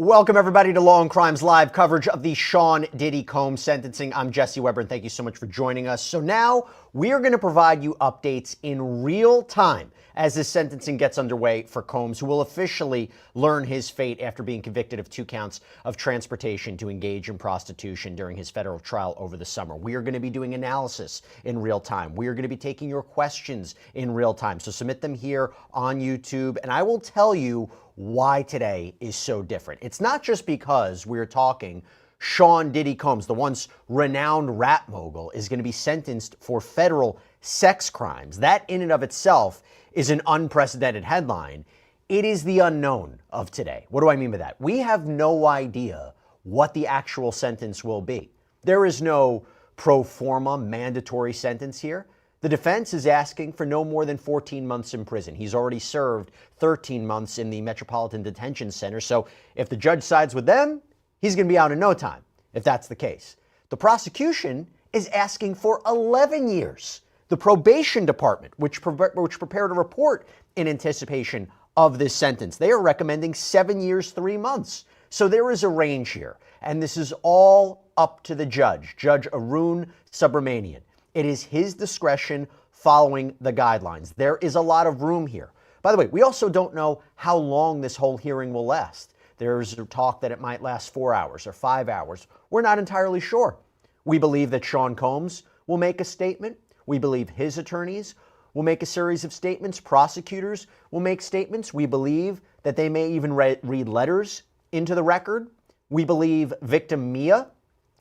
Welcome, everybody, to Law and Crime's live coverage of the Sean Diddy Combs sentencing. I'm Jesse Weber, and thank you so much for joining us. So now we are going to provide you updates in real time as this sentencing gets underway for Combs, who will officially learn his fate after being convicted of 2 counts of transportation to engage in prostitution during his federal trial over the summer. We are going to be doing analysis in real time. We are going to be taking your questions in real time. So submit them here on YouTube, and I will tell you why today is so different. It's not just because we're talking Sean Diddy Combs, the once renowned rap mogul, is going to be sentenced for federal sex crimes. That in and of itself is an unprecedented headline. It is the unknown of today. What do I mean by that? We have no idea what the actual sentence will be. There is no pro forma mandatory sentence here. The defense is asking for no more than 14 months in prison. He's already served 13 months in the Metropolitan Detention Center. So if the judge sides with them, he's going to be out in no time, if that's the case. The prosecution is asking for 11 years. The probation department, which prepared a report in anticipation of this sentence, they are recommending 7 years, 3 months. So there is a range here. And this is all up to the judge, Judge Arun Subramanian. It is his discretion following the guidelines. There is a lot of room here. By the way, we also don't know how long this whole hearing will last. There's talk that it might last 4 hours or 5 hours. We're not entirely sure. We believe that Sean Combs will make a statement. We believe his attorneys will make a series of statements. Prosecutors will make statements. We believe that they may even read letters into the record. We believe victim Mia,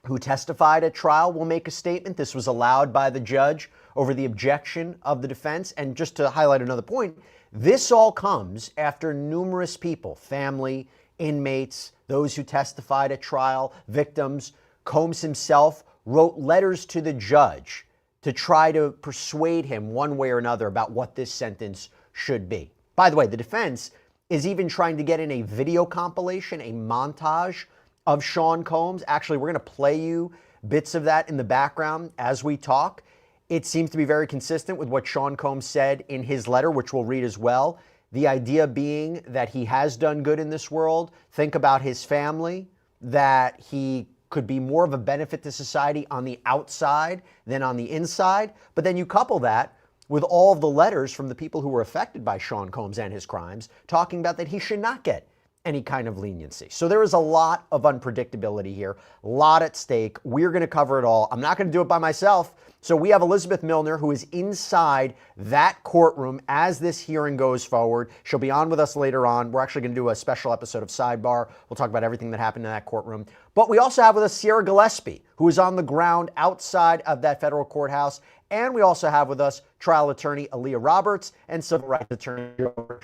who testified at trial, will make a statement. This was allowed by the judge over the objection of the defense. And just to highlight another point, this all comes after numerous people, family, inmates, those who testified at trial, victims, Combs himself wrote letters to the judge to try to persuade him one way or another about what this sentence should be. By the way, the defense is even trying to get in a video compilation, a montage of Sean Combs. Actually, we're going to play you bits of that in the background as we talk. It seems to be very consistent with what Sean Combs said in his letter, which we'll read as well. The idea being that he has done good in this world. Think about his family, that he could be more of a benefit to society on the outside than on the inside. But then you couple that with all of the letters from the people who were affected by Sean Combs and his crimes, talking about that he should not get any kind of leniency. So there is a lot of unpredictability here, a lot at stake. We're going to cover it all. I'm not going to do it by myself. So we have Elizabeth Milner, who is inside that courtroom as this hearing goes forward. She'll be on with us later on. We're actually going to do a special episode of Sidebar. We'll talk about everything that happened in that courtroom. But we also have with us Sierra Gillespie, who is on the ground outside of that federal courthouse. And we also have with us trial attorney Aaliyah Roberts and civil rights attorney Joe.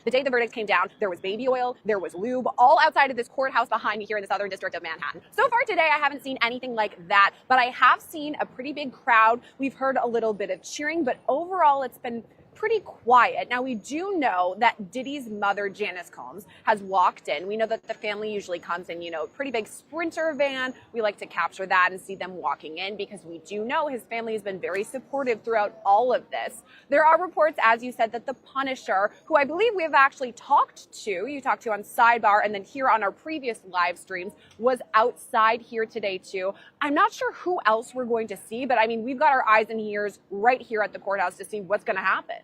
The day the verdict came down, there was baby oil, there was lube, all outside of this courthouse behind me here in the Southern District of Manhattan. So far today, I haven't seen anything like that, but I have seen a pretty big crowd. We've heard a little bit of cheering, but overall, it's been pretty quiet. Now, we do know that Diddy's mother, Janice Combs, has walked in. We know that the family usually comes in, a pretty big Sprinter van. We like to capture that and see them walking in because we do know his family has been very supportive throughout all of this. There are reports, as you said, that the Punisher, who I believe we have actually talked to, you talked to on Sidebar and then here on our previous live streams, was outside here today too. I'm not sure who else we're going to see, but I mean, we've got our eyes and ears right here at the courthouse to see what's going to happen.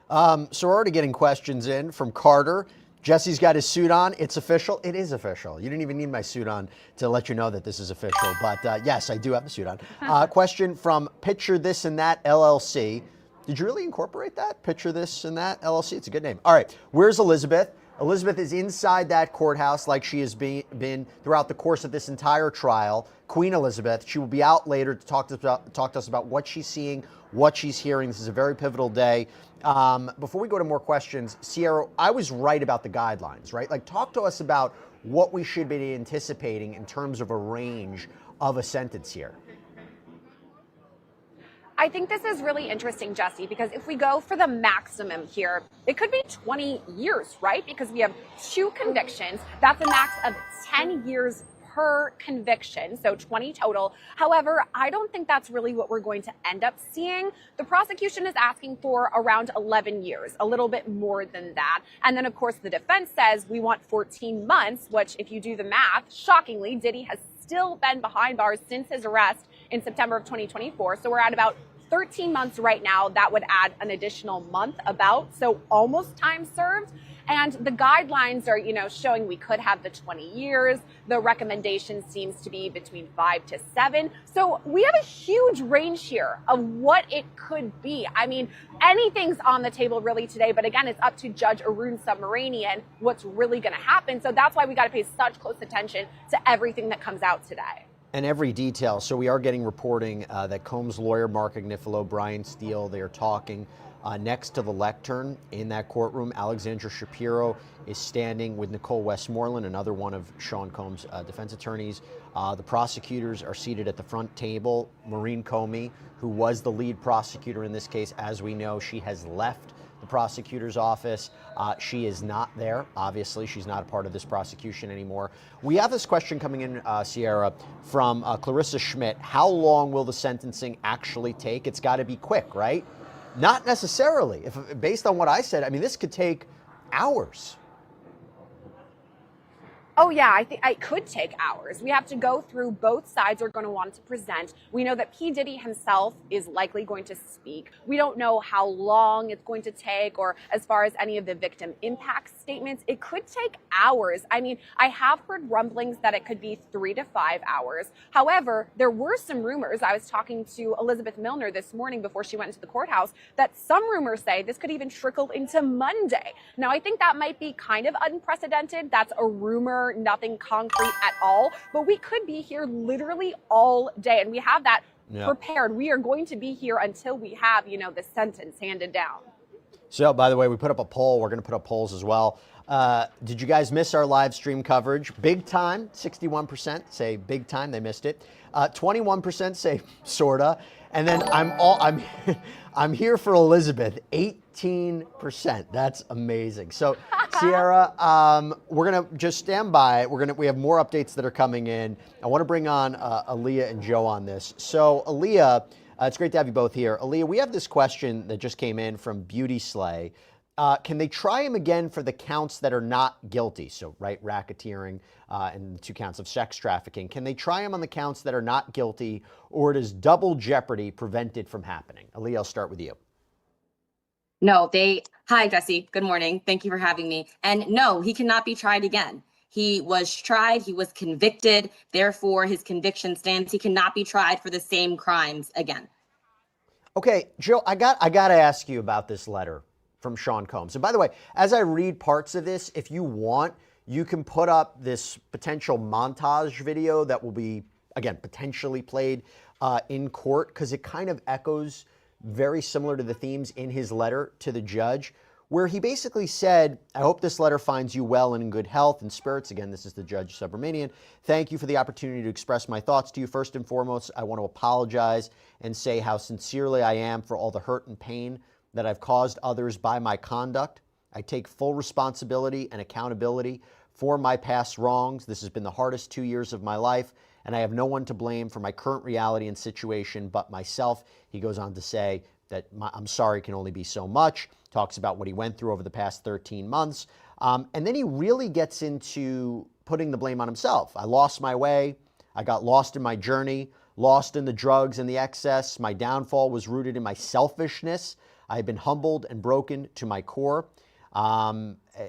So we're already getting questions in from Carter. Jesse's got his suit on. It's official. It is official. You didn't even need my suit on to let you know that this is official. But yes, I do have the suit on. Question from Picture This and That LLC. Did you really incorporate that? Picture This and That LLC. It's a good name. All right. Where's Elizabeth? Elizabeth is inside that courthouse like she has been throughout the course of this entire trial. Queen Elizabeth. She will be out later to talk to us about what she's seeing, what she's hearing. This is a very pivotal day. Before we go to more questions, Sierra, I was right about the guidelines, right? Like, talk to us about what we should be anticipating in terms of a range of a sentence here. I think this is really interesting, Jesse, because if we go for the maximum here, it could be 20 years, right? Because we have 2 convictions. That's a max of 10 years per conviction, so 20 total. However, I don't think that's really what we're going to end up seeing. The prosecution is asking for around 11 years, a little bit more than that. And then, of course, the defense says we want 14 months, which, if you do the math, shockingly, Diddy has still been behind bars since his arrest in September of 2024. So we're at about 13 months right now. That would add an additional month so almost time served. And the guidelines are, showing we could have the 20 years. The recommendation seems to be between 5 to 7. So we have a huge range here of what it could be. I mean, anything's on the table really today. But again, it's up to Judge Arun Subramanian what's really going to happen. So that's why we got to pay such close attention to everything that comes out today. And every detail. So we are getting reporting that Combs' lawyer, Mark Agnifilo, Brian Steele, they are talking next to the lectern in that courtroom. Alexandra Shapiro is standing with Nicole Westmoreland, another one of Sean Combs' defense attorneys. The prosecutors are seated at the front table. Maureen Comey, who was the lead prosecutor in this case, as we know, she has left the prosecutor's office. She is not there. Obviously, she's not a part of this prosecution anymore. We have this question coming in, Sierra, from Clarissa Schmidt. How long will the sentencing actually take? It's got to be quick, right? Not necessarily. Based on what I said, I mean, this could take hours. Oh, yeah, I think it could take hours. We have to go through, both sides are going to want to present. We know that P. Diddy himself is likely going to speak. We don't know how long it's going to take, or as far as any of the victim impact statements, it could take hours. I mean, I have heard rumblings that it could be 3 to 5 hours. However, there were some rumors. I was talking to Elizabeth Milner this morning before she went into the courthouse that some rumors say this could even trickle into Monday. Now, I think that might be kind of unprecedented. That's a rumor. Nothing concrete at all, but we could be here literally all day, and we have that prepared. We are going to be here until we have, the sentence handed down. So, by the way, we put up a poll. We're going to put up polls as well. Did you guys miss our live stream coverage? Big time, 61% say big time, they missed it. 21% say sorta, and then I'm here for Elizabeth, 18%. That's amazing. So, Sierra, we're gonna just stand by. We have more updates that are coming in. I want to bring on Aaliyah and Joe on this. So, Aaliyah, it's great to have you both here. Aaliyah, we have this question that just came in from Beauty Slay. Can they try him again for the counts that are not guilty? So, right, racketeering and the 2 counts of sex trafficking. Can they try him on the counts that are not guilty, or does double jeopardy prevent it from happening? Aaliyah, I'll start with you. No, hi, Jesse. Good morning. Thank you for having me. And no, he cannot be tried again. He was tried. He was convicted. Therefore, his conviction stands. He cannot be tried for the same crimes again. Okay, Joe, I got to ask you about this letter from Sean Combs. And by the way, as I read parts of this, if you want, you can put up this potential montage video that will be, again, potentially played in court, because it kind of echoes very similar to the themes in his letter to the judge, where he basically said, I hope this letter finds you well and in good health and spirits. Again, this is the Judge Subramanian. Thank you for the opportunity to express my thoughts to you. First and foremost, I want to apologize and say how sincerely I am for all the hurt and pain that I've caused others by my conduct. I take full responsibility and accountability for my past wrongs. This has been the hardest 2 years of my life, and I have no one to blame for my current reality and situation but myself. He goes on to say that I'm sorry can only be so much, talks about what he went through over the past 13 months. And then he really gets into putting the blame on himself. I lost my way. I got lost in my journey, lost in the drugs and the excess. My downfall was rooted in my selfishness. I have been humbled and broken to my core.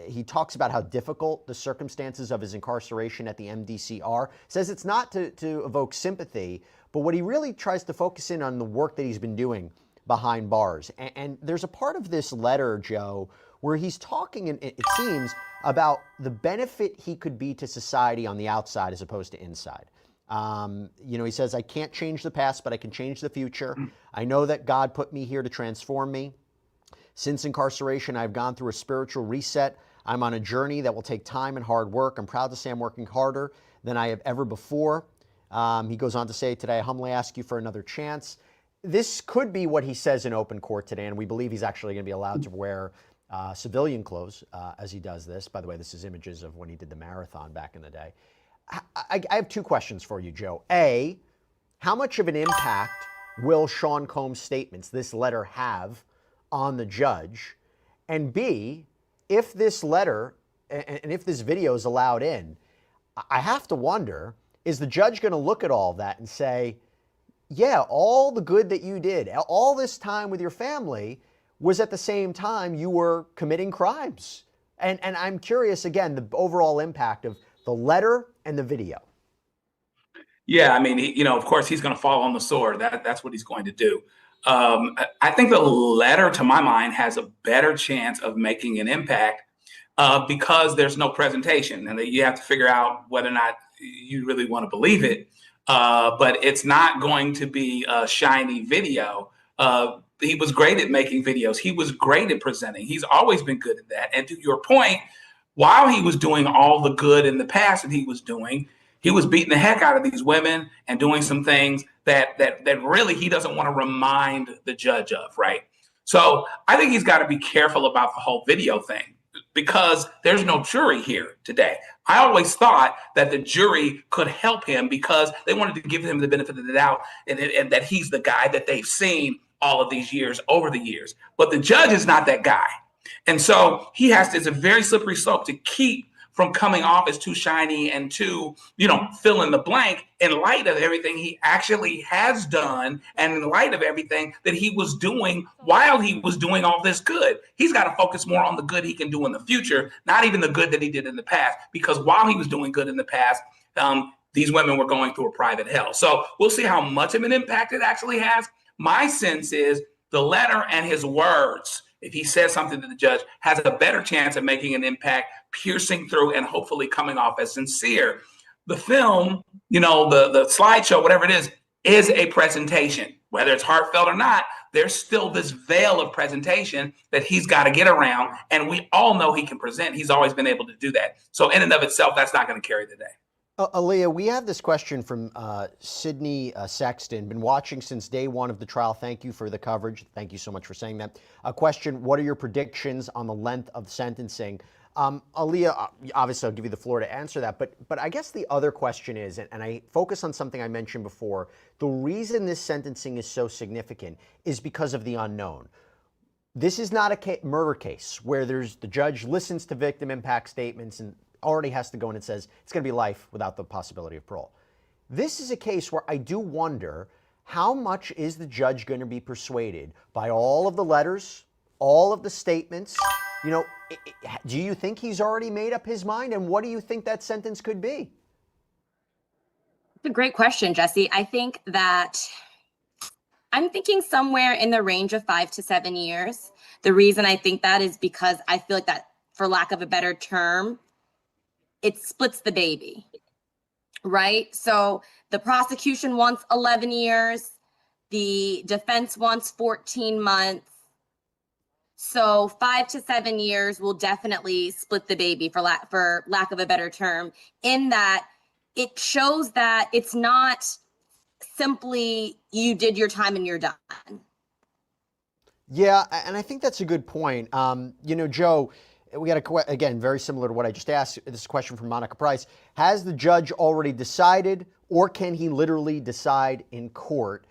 He talks about how difficult the circumstances of his incarceration at the MDC are. Says it's not to evoke sympathy, but what he really tries to focus in on the work that he's been doing behind bars. And there's a part of this letter, Joe, where he's talking, and it seems, about the benefit he could be to society on the outside as opposed to inside. He says, I can't change the past, but I can change the future. I know that God put me here to transform me. Since incarceration, I've gone through a spiritual reset. I'm on a journey that will take time and hard work. I'm proud to say I'm working harder than I have ever before. He goes on to say, today I humbly ask you for another chance. This could be what he says in open court today, and we believe he's actually going to be allowed to wear civilian clothes as he does this. By the way, this is images of when he did the marathon back in the day. I have two questions for you, Joe. A, how much of an impact will Sean Combs' statements, this letter, have on the judge? And B, if this letter and if this video is allowed in, I have to wonder, is the judge going to look at all that and say, yeah, all the good that you did, all this time with your family was at the same time you were committing crimes? And I'm curious, again, the overall impact of the letter and the video. Yeah, I mean, of course, he's going to fall on the sword. That's what he's going to do. I think the letter, to my mind, has a better chance of making an impact because there's no presentation, and you have to figure out whether or not you really want to believe it. But it's not going to be a shiny video. He was great at making videos. He was great at presenting. He's always been good at that. And to your point, while he was doing all the good in the past that he was doing, he was beating the heck out of these women and doing some things that really he doesn't want to remind the judge of, right? So I think he's got to be careful about the whole video thing because there's no jury here today. I always thought that the jury could help him because they wanted to give him the benefit of the doubt and that he's the guy that they've seen all of these years, over the years. But the judge is not that guy. And so he has to, it's a very slippery slope to keep from coming off as too shiny and too, fill in the blank in light of everything he actually has done and in light of everything that he was doing while he was doing all this good. He's got to focus more on the good he can do in the future, not even the good that he did in the past, because while he was doing good in the past, these women were going through a private hell. So we'll see how much of an impact it actually has. My sense is the letter and his words, if he says something to the judge, has a better chance of making an impact, piercing through and hopefully coming off as sincere. The film, the slideshow, whatever it is a presentation. Whether it's heartfelt or not, there's still this veil of presentation that he's got to get around. And we all know he can present. He's always been able to do that. So in and of itself, that's not going to carry the day. Aaliyah, we have this question from Sydney Sexton. Been watching since day one of the trial. Thank you for the coverage. Thank you so much for saying that. A question, what are your predictions on the length of sentencing? Aaliyah, obviously I'll give you the floor to answer that, but I guess the other question is, and I focus on something I mentioned before, the reason this sentencing is so significant is because of the unknown. This is not a murder case where the judge listens to victim impact statements and already has to go in and says it's going to be life without the possibility of parole. This is a case where I do wonder how much is the judge going to be persuaded by all of the letters, all of the statements. Do you think he's already made up his mind? And what do you think that sentence could be? It's a great question, Jesse. I think that I'm thinking somewhere in the range of 5 to 7 years. The reason I think that is because I feel like that, for lack of a better term, it splits the baby, right? So the prosecution wants 11 years. The defense wants 14 months. So 5 to 7 years will definitely split the baby, for lack of a better term, in that it shows that it's not simply you did your time and you're done. Yeah, and I think that's a good point. Joe, we got again, very similar to what I just asked. This is a question from Monica Price. Has the judge already decided, or can he literally decide in court?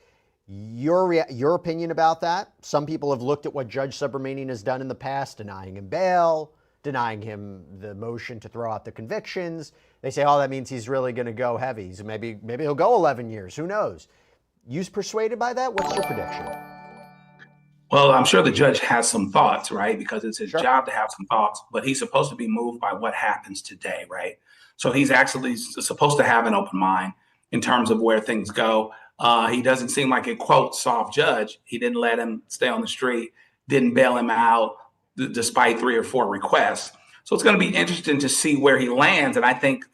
Your opinion about that? Some people have looked at what Judge Subramanian has done in the past, denying him bail, denying him the motion to throw out the convictions. They say, oh, that means he's really going to go heavy. So maybe he'll go 11 years. Who knows? You persuaded by that? What's your prediction? Well, I'm sure the judge has some thoughts, right? Because it's his Sure. job to have some thoughts, but he's supposed to be moved by what happens today, right? So he's actually supposed to have an open mind in terms of where things go. He doesn't seem like a quote soft judge. He didn't let him stay on the street, didn't bail him out despite 3 or 4 requests. So it's going to be interesting to see where he lands. And I think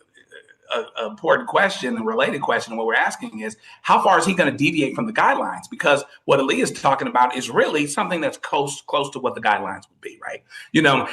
a important question, a related question, what we're asking is how far is he going to deviate from the guidelines? Because what Ali is talking about is really something that's close to what the guidelines would be, right?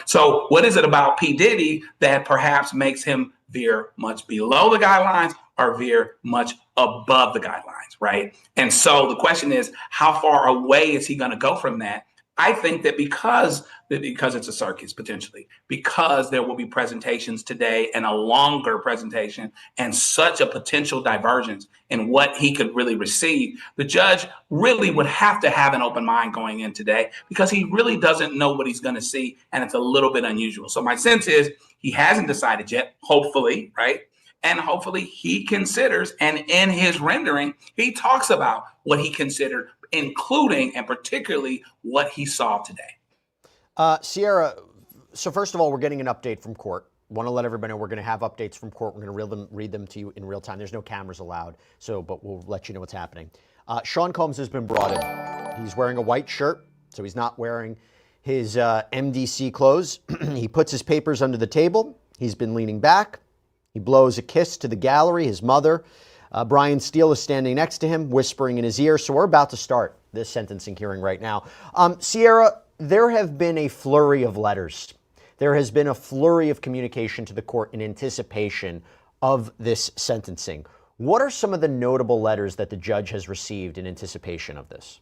So what is it about P. Diddy that perhaps makes him veer much below the guidelines or veer much above the guidelines, right? And so the question is, how far away is he going to go from that? I think that because it's a circus potentially, because there will be presentations today and a longer presentation and such a potential divergence in what he could really receive, the judge really would have to have an open mind going in today because he really doesn't know what he's going to see, and it's a little bit unusual. So my sense is he hasn't decided yet, hopefully, right? And hopefully he considers, and in his rendering, he talks about what he considered, including and particularly what he saw today. Sierra, so first of all, we're getting an update from court. Want to let everybody know we're going to have updates from court. We're going to read them to you in real time. There's no cameras allowed, but we'll let you know what's happening. Sean Combs has been brought in. He's wearing a white shirt, so he's not wearing his MDC clothes. He puts his papers under the table. He's been leaning back. He blows a kiss to the gallery. His mother, Brian Steele, is standing next to him, whispering in his ear. So we're about to start this sentencing hearing right now. Sierra, there have been a flurry of letters. There has been a flurry of communication to the court in anticipation of this sentencing. What are some of the notable letters that the judge has received in anticipation of this?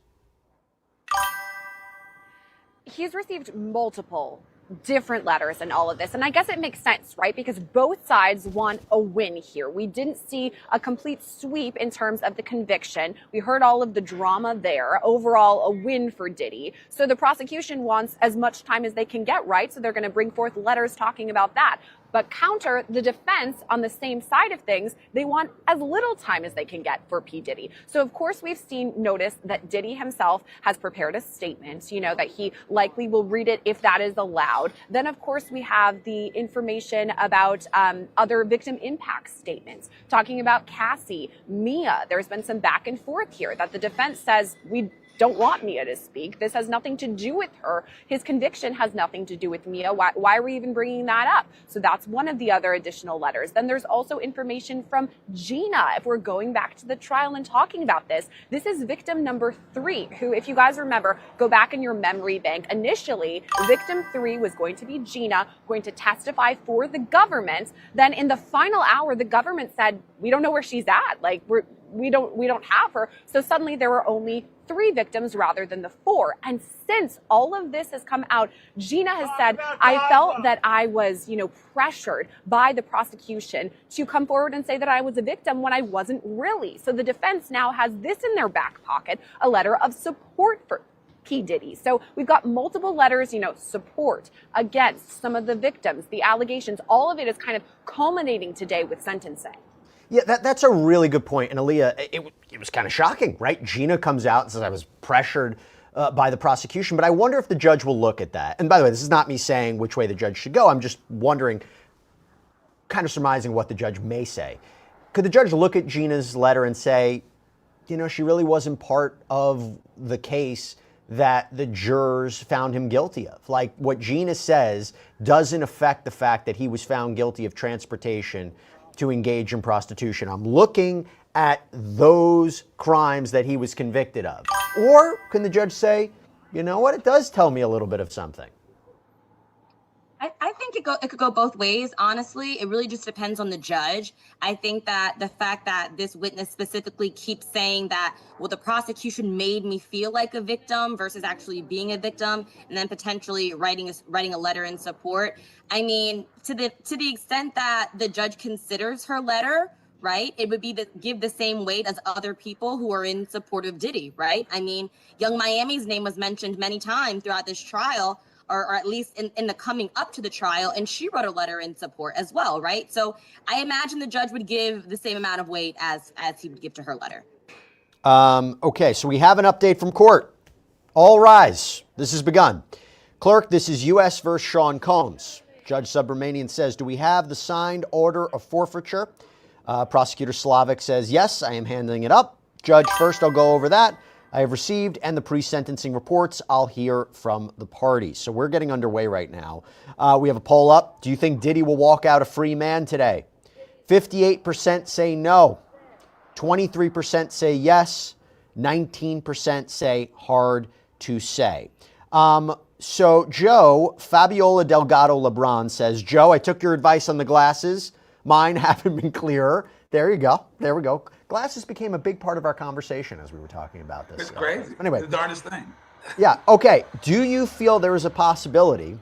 He's received multiple different letters in all of this. And I guess it makes sense, right? Because both sides want a win here. We didn't see a complete sweep in terms of the conviction. We heard all of the drama there. Overall, a win for Diddy. So the prosecution wants as much time as they can get, right? So they're going to bring forth letters talking about that. But counter the defense on the same side of things, they want as little time as they can get for P. Diddy. So of course we've noticed that Diddy himself has prepared a statement, that he likely will read it if that is allowed. Then of course we have the information about other victim impact statements, talking about Cassie, Mia. There's been some back and forth here that the defense says we don't want Mia to speak. This has nothing to do with her. His conviction has nothing to do with Mia. Why are we even bringing that up? So that's one of the other additional letters. Then there's also information from Gina. If we're going back to the trial and talking about this is victim number 3, who, if you guys remember, go back in your memory bank. Initially, victim 3 was going to be Gina, going to testify for the government. Then in the final hour, the government said, we don't know where she's at. Like, we don't have her. So suddenly there were only 3 victims rather than the 4. And since all of this has come out, Gina has said, I felt that I was, pressured by the prosecution to come forward and say that I was a victim when I wasn't really. So the defense now has this in their back pocket, a letter of support for P. Diddy. So we've got multiple letters, support against some of the victims, the allegations. All of it is kind of culminating today with sentencing. Yeah, that's a really good point. And Aaliyah, it was kind of shocking, right? Gina comes out and says, I was pressured by the prosecution, but I wonder if the judge will look at that. And by the way, this is not me saying which way the judge should go. I'm just wondering, kind of surmising what the judge may say. Could the judge look at Gina's letter and say, she really wasn't part of the case that the jurors found him guilty of? Like, what Gina says doesn't affect the fact that he was found guilty of transportation to engage in prostitution. I'm looking at those crimes that he was convicted of. Or can the judge say, you know what, it does tell me a little bit of something? I think it could go both ways, honestly. It really just depends on the judge. I think that the fact that this witness specifically keeps saying that, well, the prosecution made me feel like a victim versus actually being a victim, and then potentially writing a letter in support. I mean, to the extent that the judge considers her letter, right, it would be to give the same weight as other people who are in support of Diddy, right? I mean, Young Miami's name was mentioned many times throughout this trial, or at least in the coming up to the trial, and she wrote a letter in support as well, right? So I imagine the judge would give the same amount of weight as he would give to her letter. Okay, so we have an update from court. All rise. This has begun. Clerk, this is U.S. versus Sean Combs. Judge Subramanian says, do we have the signed order of forfeiture? Prosecutor Slavic says, yes, I am handing it up. Judge, first I'll go over that. I have received and the pre-sentencing reports. I'll hear from the parties. So we're getting underway right now. We have a poll up. Do you think Diddy will walk out a free man today? 58% say no. 23% say yes. 19% say hard to say. So Joe, Fabiola Delgado Lebron says, Joe, I took your advice on the glasses. Mine haven't been clearer. There you go. There we go. Glasses became a big part of our conversation as we were talking about this. It's crazy. Anyway. The darndest thing. Yeah. Okay. Do you feel there is a possibility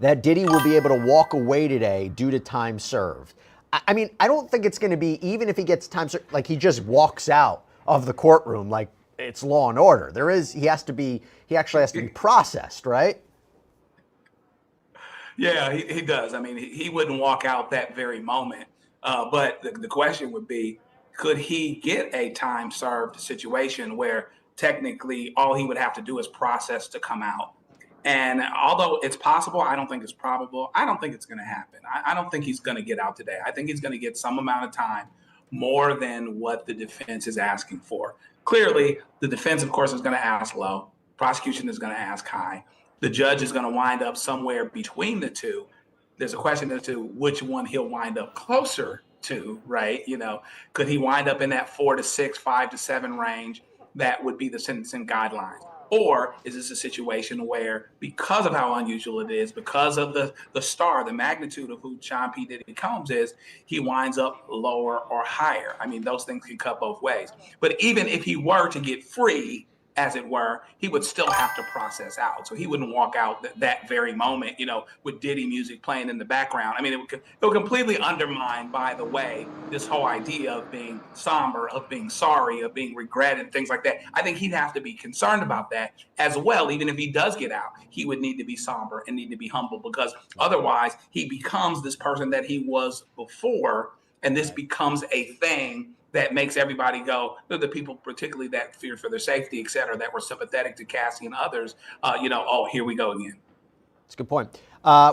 that Diddy will be able to walk away today due to time served? I mean, I don't think it's going to be, even if he gets time served, like he just walks out of the courtroom like it's Law and Order. He actually has to be processed, right? Yeah, he does. I mean, he wouldn't walk out that very moment. But the question would be, could he get a time served situation where technically all he would have to do is process to come out? And although it's possible, I don't think it's probable. I don't think it's going to happen. I don't think he's going to get out today. I think he's going to get some amount of time, more than what the defense is asking for. Clearly, the defense, of course, is going to ask low. Prosecution is going to ask high. The judge is going to wind up somewhere between the two. There's a question as to which one he'll wind up closer to, right? You know, could he wind up in that 4 to 6, 5 to 7 range? That would be the sentencing guidelines. Or is this a situation where, because of how unusual it is, because of the magnitude of who Sean P. Diddy Combs is, he winds up lower or higher? I mean, those things can cut both ways. But even if he were to get free, as it were, he would still have to process out. So he wouldn't walk out that very moment, you know, with Diddy music playing in the background. I mean, it would completely undermine, by the way, this whole idea of being somber, of being sorry, of being regretted, things like that. I think he'd have to be concerned about that as well. Even if he does get out, he would need to be somber and need to be humble, because otherwise he becomes this person that he was before, and this becomes a thing that makes everybody go, the people particularly that fear for their safety, et cetera, that were sympathetic to Cassie and others, oh, here we go again. That's a good point.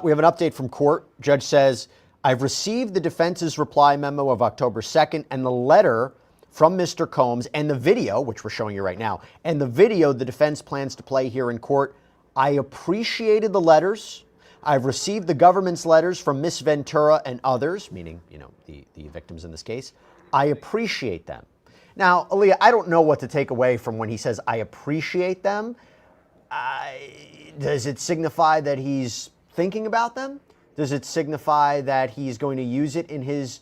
We have an update from court. Judge says, I've received the defense's reply memo of October 2nd and the letter from Mr. Combs and the video, which we're showing you right now, and the video the defense plans to play here in court. I appreciated the letters. I've received the government's letters from Miss Ventura and others, meaning, the victims in this case. I appreciate them. Now, Aaliyah, I don't know what to take away from when he says, I appreciate them. Does it signify that he's thinking about them? Does it signify that he's going to use it in his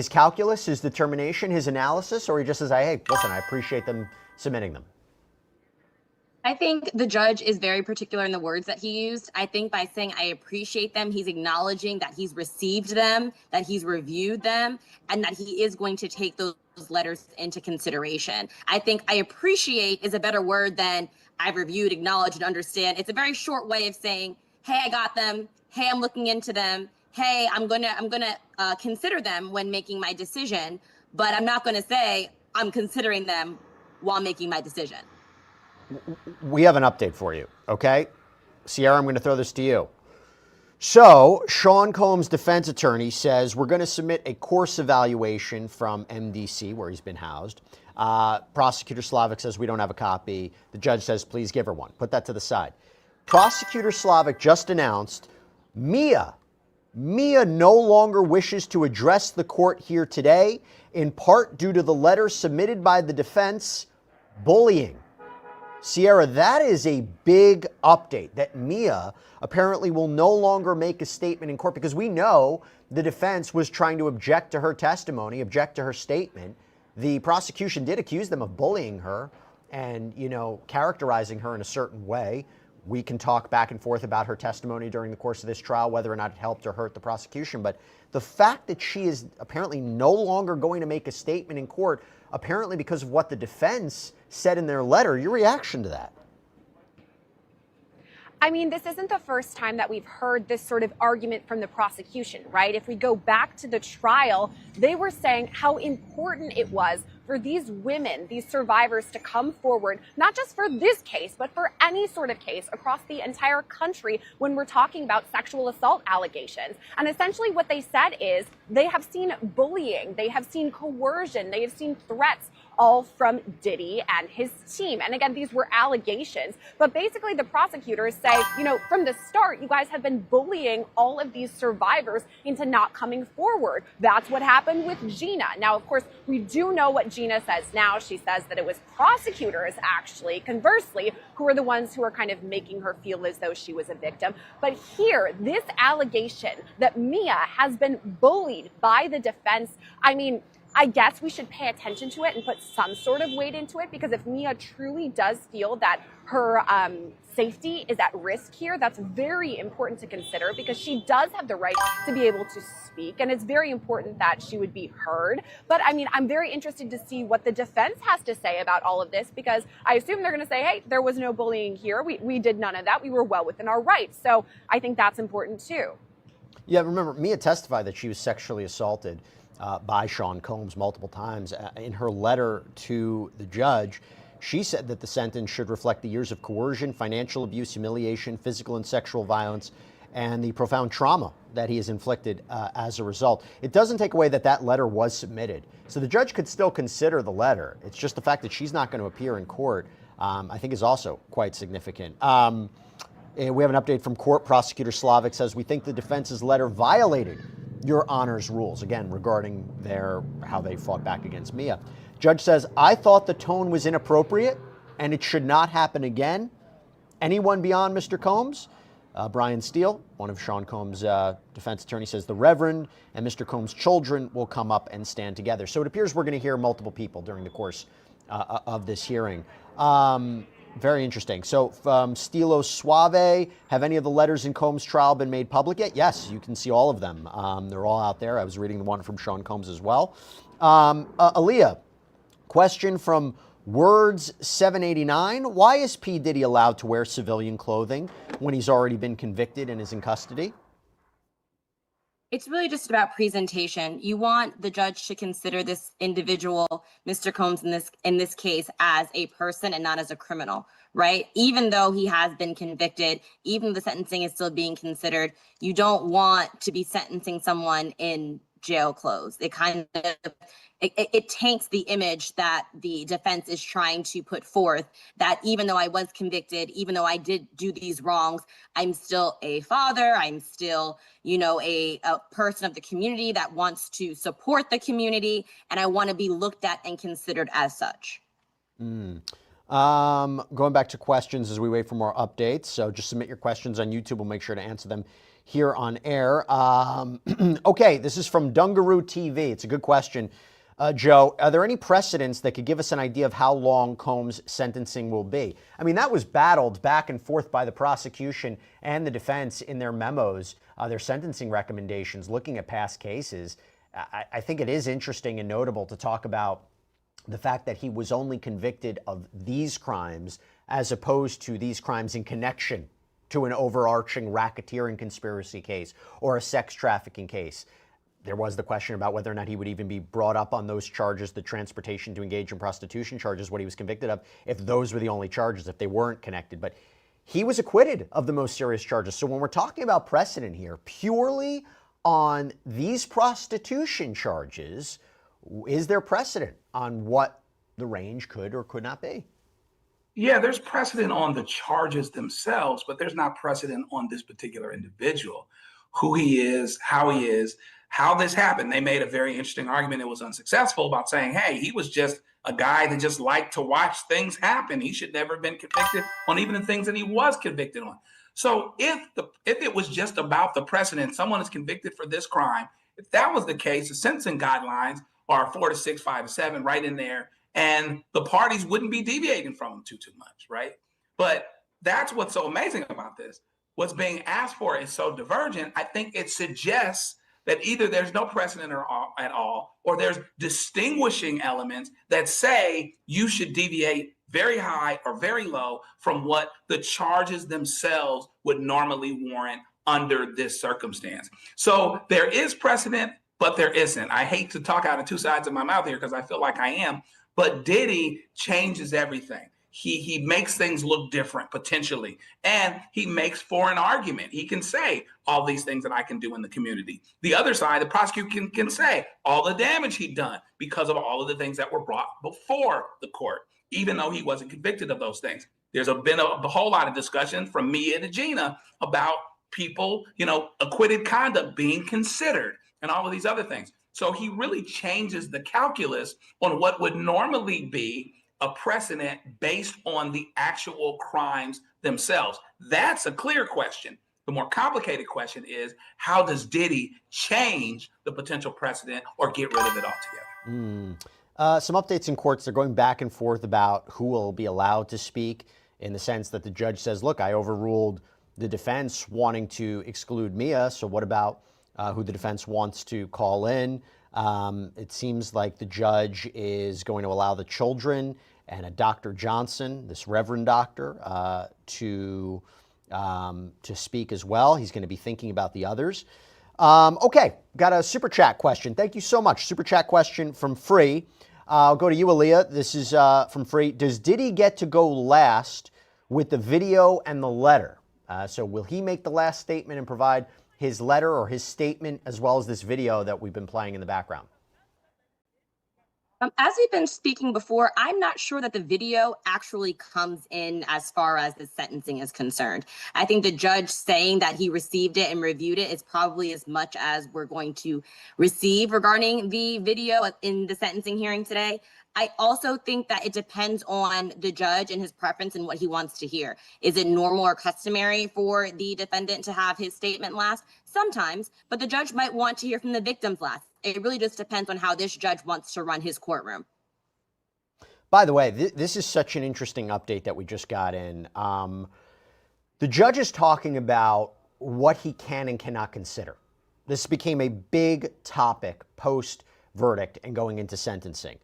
calculus, his determination, his analysis? Or he just says, hey, listen, I appreciate them submitting them? I think the judge is very particular in the words that he used. I think by saying I appreciate them, he's acknowledging that he's received them, that he's reviewed them, and that he is going to take those letters into consideration. I think I appreciate is a better word than I've reviewed, acknowledged, and understand. It's a very short way of saying, hey, I got them. Hey, I'm looking into them. Hey, I'm gonna consider them when making my decision, but I'm not gonna say I'm considering them while making my decision. We have an update for you, okay? Sierra, I'm going to throw this to you. So, Sean Combs' defense attorney says we're going to submit a course evaluation from MDC, where he's been housed. Prosecutor Slavic says we don't have a copy. The judge says, please give her one. Put that to the side. Prosecutor Slavic just announced Mia no longer wishes to address the court here today, in part due to the letter submitted by the defense bullying. Sierra, that is a big update, that Mia apparently will no longer make a statement in court, because we know the defense was trying to object to her testimony, object to her statement. The prosecution did accuse them of bullying her and, characterizing her in a certain way. We can talk back and forth about her testimony during the course of this trial, whether or not it helped or hurt the prosecution. But the fact that she is apparently no longer going to make a statement in court, apparently because of what the defense said in their letter, your reaction to that? I mean, this isn't the first time that we've heard this sort of argument from the prosecution, right? If we go back to the trial, they were saying how important it was for these women, these survivors, to come forward, not just for this case, but for any sort of case across the entire country when we're talking about sexual assault allegations. And essentially what they said is they have seen bullying, they have seen coercion, they have seen threats, all from Diddy and his team. And again, these were allegations, but basically the prosecutors say, you know, from the start, you guys have been bullying all of these survivors into not coming forward. That's what happened with Gina. Now, of course, we do know what Gina says now. She says that it was prosecutors, actually, conversely, who are the ones who are kind of making her feel as though she was a victim. But here, this allegation that Mia has been bullied by the defense, I mean, I guess we should pay attention to it and put some sort of weight into it, because if Mia truly does feel that her safety is at risk here, that's very important to consider, because she does have the right to be able to speak, and it's very important that she would be heard. But I mean, I'm very interested to see what the defense has to say about all of this, because I assume they're going to say, hey, there was no bullying here. We did none of that. We were well within our rights. So I think that's important too. Yeah, remember, Mia testified that she was sexually assaulted by Sean Combs multiple times. In her letter to the judge, she said that the sentence should reflect the years of coercion, financial abuse, humiliation, physical and sexual violence, and the profound trauma that he has inflicted as a result. It doesn't take away that that letter was submitted. So the judge could still consider the letter. It's just the fact that she's not going to appear in court, I think, is also quite significant. We have an update from court. Prosecutor Slavic says, we think the defense's letter violated Your Honor's rules, again, regarding how they fought back against Mia. Judge says, I thought the tone was inappropriate and it should not happen again. Anyone beyond Mr. Combs? Brian Steele, one of Sean Combs' defense attorney, says the Reverend and Mr. Combs' children will come up and stand together. So it appears we're going to hear multiple people during the course of this hearing. Very interesting. So Stilo Suave, have any of the letters in Combs' trial been made public yet? Yes, you can see all of them. They're all out there. I was reading the one from Sean Combs as well. Aaliyah, question from Words 789. Why is P. Diddy allowed to wear civilian clothing when he's already been convicted and is in custody? It's really just about presentation. You want the judge to consider this individual, Mr. Combs, in this case, as a person and not as a criminal, right? Even though he has been convicted, even the sentencing is still being considered, you don't want to be sentencing someone in jail clothes. It kind of it taints the image that the defense is trying to put forth, that even though I was convicted, even though I did do these wrongs, I'm still a father, I'm still, you know, a person of the community that wants to support the community, and I want to be looked at and considered as such. Going back to questions as we wait for more updates. So just submit your questions on YouTube. We'll make sure to answer them here on air. Okay, this is from Dungaroo TV. It's a good question. Joe, are there any precedents that could give us an idea of how long Combs' sentencing will be? I mean, that was battled back and forth by the prosecution and the defense in their memos, their sentencing recommendations, looking at past cases. I think it is interesting and notable to talk about the fact that he was only convicted of these crimes as opposed to these crimes in connection to an overarching racketeering conspiracy case or a sex trafficking case. There was the question about whether or not he would even be brought up on those charges, the transportation to engage in prostitution charges, what he was convicted of, if those were the only charges, if they weren't connected. But he was acquitted of the most serious charges. So when we're talking about precedent here, purely on these prostitution charges, is there precedent on what the range could or could not be? Yeah, there's precedent on the charges themselves, but there's not precedent on this particular individual, who he is, how this happened. They made a very interesting argument. It was unsuccessful about saying, hey, he was just a guy that just liked to watch things happen. He should never have been convicted on even the things that he was convicted on. So if it was just about the precedent, someone is convicted for this crime, if that was the case, the sentencing guidelines are 4 to 6, 5 to 7 right in there, and the parties wouldn't be deviating from them too much, right? But that's what's so amazing about this. What's being asked for is so divergent. I think it suggests that either there's no precedent at all, or there's distinguishing elements that say you should deviate very high or very low from what the charges themselves would normally warrant under this circumstance. So there is precedent, but there isn't. I hate to talk out of two sides of my mouth here because I feel like I am, but Diddy changes everything. He makes things look different potentially, and he makes for an argument. He can say all these things that I can do in the community. The other side, the prosecutor can say all the damage he'd done because of all of the things that were brought before the court, even though he wasn't convicted of those things. There's been a whole lot of discussion from me and Gina about people, acquitted conduct being considered and all of these other things. So he really changes the calculus on what would normally be a precedent based on the actual crimes themselves. That's a clear question. The more complicated question is, how does Diddy change the potential precedent or get rid of it altogether? Some updates in courts. They're going back and forth about who will be allowed to speak, in the sense that the judge says, look, I overruled the defense wanting to exclude Mia, so what about who the defense wants to call in? It seems like the judge is going to allow the children and a Dr. Johnson, this Reverend doctor, to speak as well. He's going to be thinking about the others. Okay, got a super chat question. Thank you so much. Super chat question from Free. I'll go to you, Aaliyah. This is from Free. Does Diddy get to go last with the video and the letter? So will he make the last statement and provide his letter or his statement as well as this video that we've been playing in the background? As we've been speaking before, I'm not sure that the video actually comes in as far as the sentencing is concerned. I think the judge saying that he received it and reviewed it is probably as much as we're going to receive regarding the video in the sentencing hearing today. I also think that it depends on the judge and his preference and what he wants to hear. Is it normal or customary for the defendant to have his statement last? Sometimes, but the judge might want to hear from the victims last. It really just depends on how this judge wants to run his courtroom. By the way, this is such an interesting update that we just got in. The judge is talking about what he can and cannot consider. This became a big topic post-verdict and going into sentencing.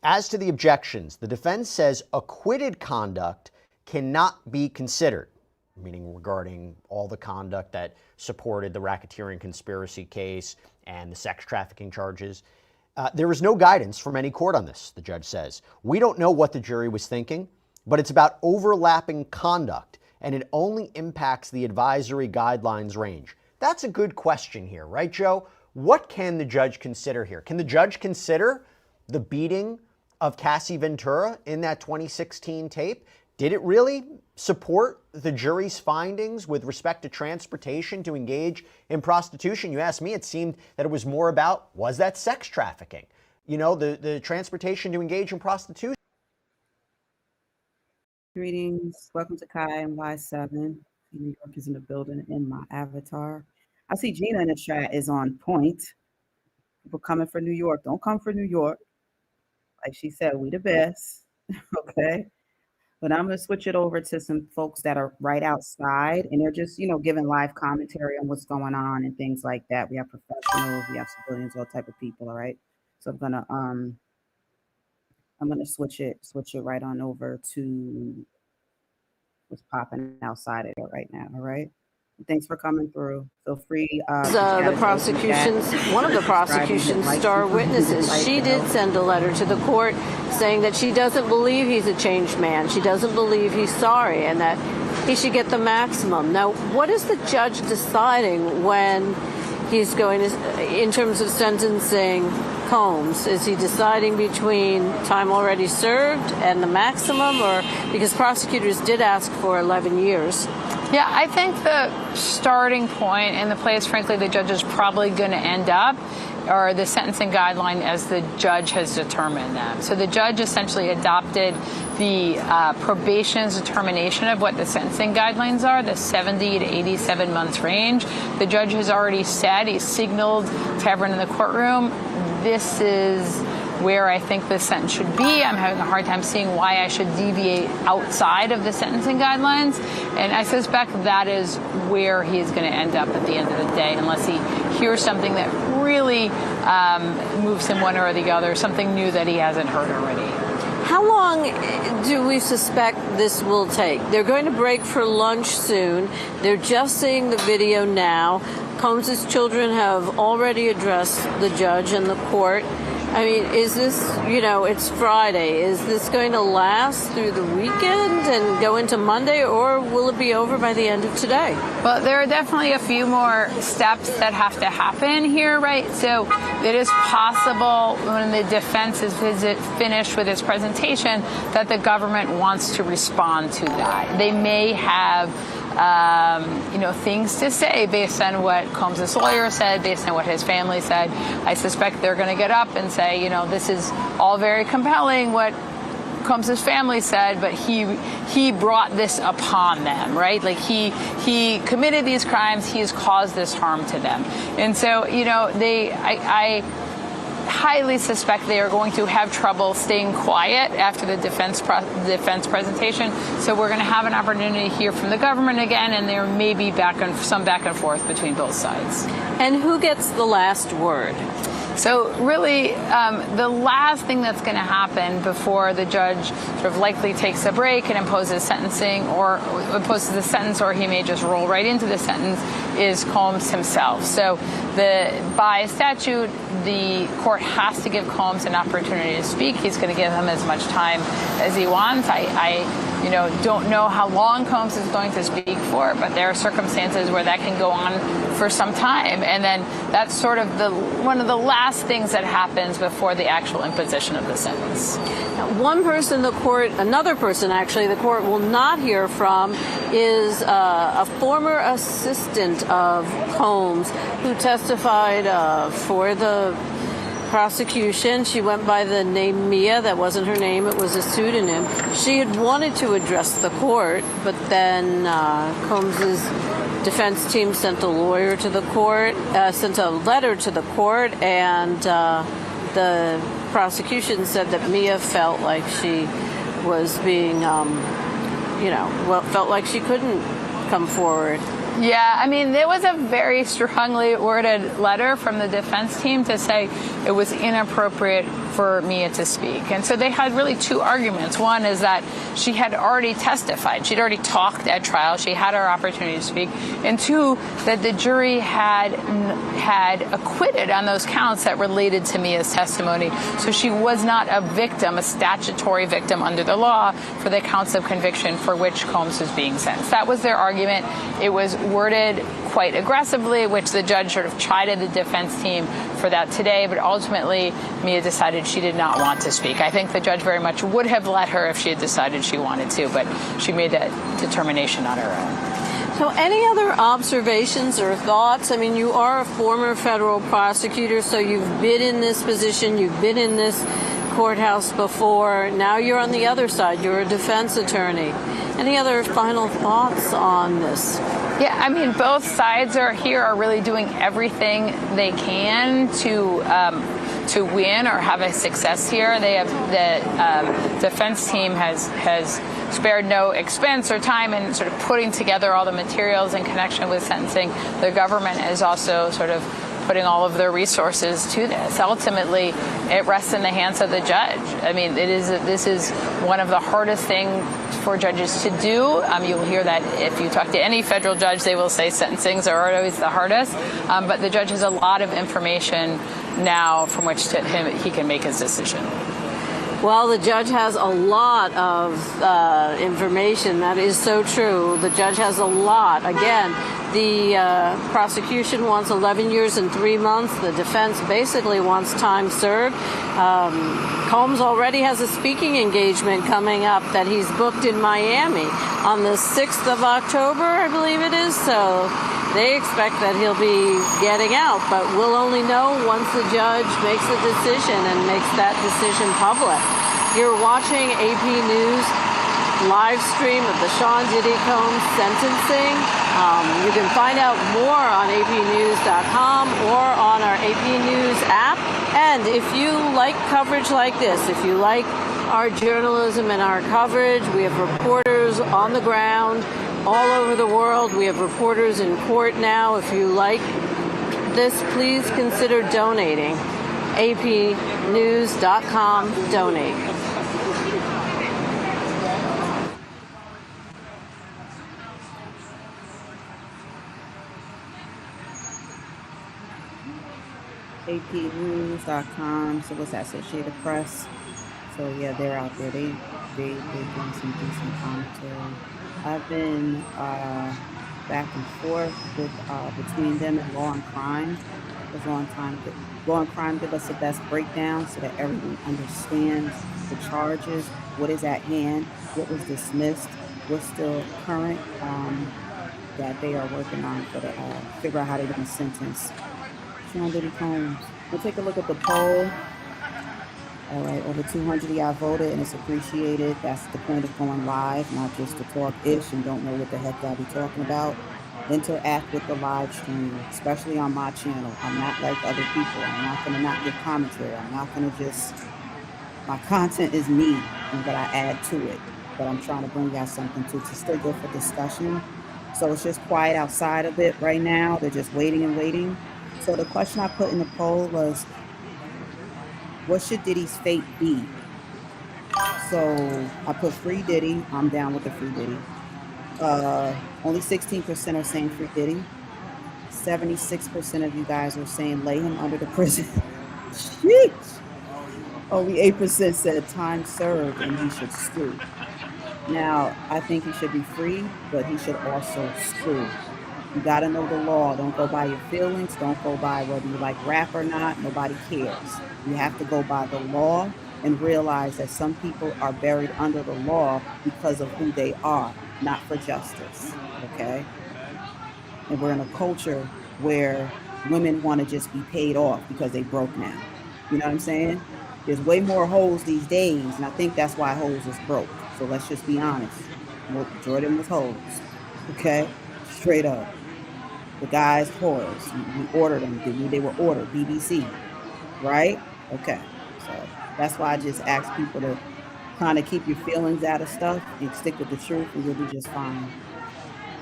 As to the objections, the defense says acquitted conduct cannot be considered, meaning regarding all the conduct that supported the racketeering conspiracy case and the sex trafficking charges. There is no guidance from any court on this, the judge says. We don't know what the jury was thinking, but it's about overlapping conduct, and it only impacts the advisory guidelines range. That's a good question here, right, Joe? What can the judge consider here? Can the judge consider the beating of Cassie Ventura in that 2016 tape? Did it really support the jury's findings with respect to transportation to engage in prostitution? You asked me, it seemed that it was more about, was that sex trafficking? The transportation to engage in prostitution. Greetings. Welcome to Kai and Y7. New York is in the building in my avatar. I see Gina in the chat is on point. People coming for New York. Don't come for New York. Like she said, we the best. Okay. But I'm going to switch it over to some folks that are right outside, and they're just, giving live commentary on what's going on and things like that. We have professionals, we have civilians, all type of people. All right. So I'm gonna switch it right on over to what's popping outside of it right now. All right. Thanks for coming through. Feel free. One of the prosecution's star witnesses, she did send a letter to the court saying that she doesn't believe he's a changed man. She doesn't believe he's sorry and that he should get the maximum. Now, what is the judge deciding when he's going to, in terms of sentencing Combs? Is he deciding between time already served and the maximum, or because prosecutors did ask for 11 years? Yeah, I think the starting point and the place, frankly, the judge is probably going to end up are the sentencing guideline as the judge has determined them. So the judge essentially adopted the probation's determination of what the sentencing guidelines are, the 70 to 87 months range. The judge has already said, he signaled to everyone in the courtroom, this is where I think the sentence should be. I'm having a hard time seeing why I should deviate outside of the sentencing guidelines. And I suspect that is where he is going to end up at the end of the day, unless he hears something that really moves him one or the other, something new that he hasn't heard already. How long do we suspect this will take? They're going to break for lunch soon. They're just seeing the video now. Combs's children have already addressed the judge and the court. I mean, is this, it's Friday. Is this going to last through the weekend and go into Monday, or will it be over by the end of today? Well, there are definitely a few more steps that have to happen here, right? So it is possible when the defense is finished with its presentation that the government wants to respond to that. They may have things to say based on what Combs' lawyer said, based on what his family said. I suspect they're going to get up and say, this is all very compelling, what Combs' family said, but he brought this upon them, right? Like he committed these crimes, he has caused this harm to them. And so, I highly suspect they are going to have trouble staying quiet after the defense presentation. So we're going to have an opportunity to hear from the government again, and there may be some back and forth between both sides. And who gets the last word? So really, the last thing that's going to happen before the judge sort of likely takes a break and imposes sentencing or imposes the sentence, or he may just roll right into the sentence, is Combs himself. So by statute, the court has to give Combs an opportunity to speak. He's going to give him as much time as he wants. I don't know how long Combs is going to speak for, but there are circumstances where that can go on for some time. And then that's sort of one of the last things that happens before the actual imposition of the sentence. Now, another person the court will not hear from is a former assistant of Combs who testified for the prosecution. She went by the name Mia. That wasn't her name. It was a pseudonym. She had wanted to address the court, but then Combs's defense team sent a letter to the court, and the prosecution said that Mia felt like she was being, felt like she couldn't come forward. Yeah, I mean, there was a very strongly worded letter from the defense team to say it was inappropriate for Mia to speak. And so they had really two arguments. One is that she had already testified. She'd already talked at trial. She had her opportunity to speak. And two, that the jury had acquitted on those counts that related to Mia's testimony. So she was not a victim, a statutory victim under the law for the counts of conviction for which Combs was being sentenced. That was their argument. It was worded quite aggressively, which the judge sort of chided the defense team for that today, but ultimately Mia decided she did not want to speak. I think the judge very much would have let her if she had decided she wanted to, but she made that determination on her own. So any other observations or thoughts? I mean, you are a former federal prosecutor, so you've been in this position, you've been in this courthouse before. Now you're on the other side. You're a defense attorney. Any other final thoughts on this? Yeah, I mean, both sides are really doing everything they can to win or have a success here. They have the defense team has spared no expense or time in sort of putting together all the materials in connection with sentencing. The government is also sort of putting all of their resources to this. Ultimately, it rests in the hands of the judge. I mean, this is one of the hardest things for judges to do. You'll hear that if you talk to any federal judge, they will say sentencings are always the hardest. But the judge has a lot of information now from which he can make his decision. Well, the judge has a lot of information. That is so true. The judge has a lot. Again, the prosecution wants 11 years and 3 months. The defense basically wants time served. Combs already has a speaking engagement coming up that he's booked in Miami on the 6th of October, I believe it is. So they expect that he'll be getting out, but we'll only know once the judge makes a decision and makes that decision public. You're watching AP News live stream of the Sean Diddy Combs sentencing. You can find out more on apnews.com or on our AP News app. And if you like coverage like this, if you like our journalism and our coverage, we have reporters on the ground all over the world. We have reporters in court now. If you like this, please consider donating. apnews.com, donate. APnews.com. So what's that? Associated Press. So yeah, they're out there. They doing some decent commentary. I've been back and forth with between them and Law and Crime. Because Law and Crime give us the best breakdown so that everyone understands the charges, what is at hand, what was dismissed, what's still current, that they are working on for the figure out how they're going to sentence Sean Diddy Combs. We'll take a look at the poll. All right, over 200 of y'all voted, and it's appreciated. That's the point of going live, not just to talk ish and don't know what the heck y'all be talking about. Interact with the live stream, especially on my channel. I'm not like other people. I'm not going to not give commentary. I'm not going to just, my content is me and what I add to it. But I'm trying to bring y'all something to still good for discussion. So it's just quiet outside of it right now. They're just waiting and waiting. So the question I put in the poll was, what should Diddy's fate be? So I put free Diddy. I'm down with the free Diddy. Only 16% are saying free Diddy. 76% of you guys are saying lay him under the prison. Sheesh. Only 8% said time served and he should sue. Now, I think he should be free, but he should also sue. You got to know the law. Don't go by your feelings. Don't go by whether you like rap or not. Nobody cares. You have to go by the law and realize that some people are buried under the law because of who they are, not for justice. Okay? And we're in a culture where women want to just be paid off because they broke now. You know what I'm saying? There's way more hoes these days, and I think that's why hoes is broke. So let's just be honest. Jordan was hoes. Okay? Straight up. The guys whores. We ordered them. They were ordered. BBC. Right? Okay. So that's why I just ask people to kind of keep your feelings out of stuff and stick with the truth, and you'll be just fine.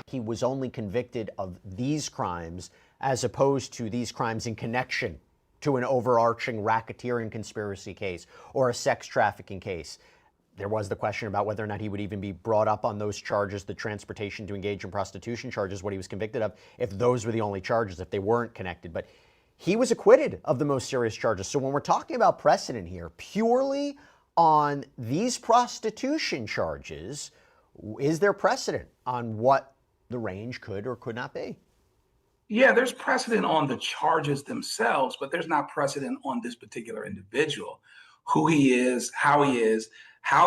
He was only convicted of these crimes as opposed to these crimes in connection to an overarching racketeering conspiracy case or a sex trafficking case. There was the question about whether or not he would even be brought up on those charges, the transportation to engage in prostitution charges, what he was convicted of, if those were the only charges, if they weren't connected. But he was acquitted of the most serious charges. So when we're talking about precedent here, purely on these prostitution charges, is there precedent on what the range could or could not be? Yeah, there's precedent on the charges themselves, but there's not precedent on this particular individual, who he is, how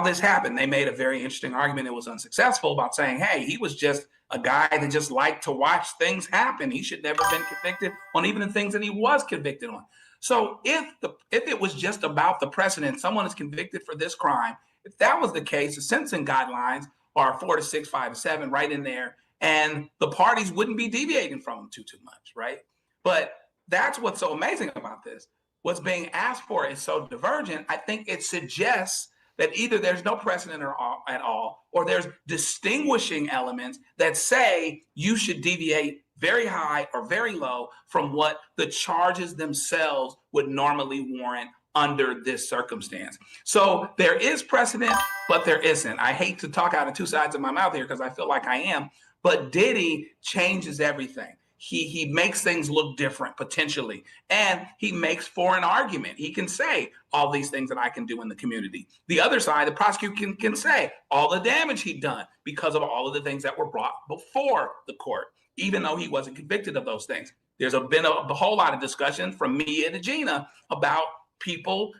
this happened. They made a very interesting argument. It was unsuccessful about saying, hey, he was just a guy that just liked to watch things happen. He should never have been convicted on even the things that he was convicted on. So if it was just about the precedent, someone is convicted for this crime, if that was the case, the sentencing guidelines are 4 to 6, 5 to 7, right in there. And the parties wouldn't be deviating from them too much, right? But that's what's so amazing about this. What's being asked for is so divergent. I think it suggests that either there's no precedent at all, or there's distinguishing elements that say you should deviate very high or very low from what the charges themselves would normally warrant under this circumstance. So there is precedent, but there isn't. I hate to talk out of two sides of my mouth here because I feel like I am, but Diddy changes everything. He makes things look different potentially, and he makes for an argument. He can say all these things that I can do in the community. The other side, the prosecutor can say all the damage he'd done because of all of the things that were brought before the court, even though he wasn't convicted of those things. There's been a whole lot of discussion from me and Gina about people,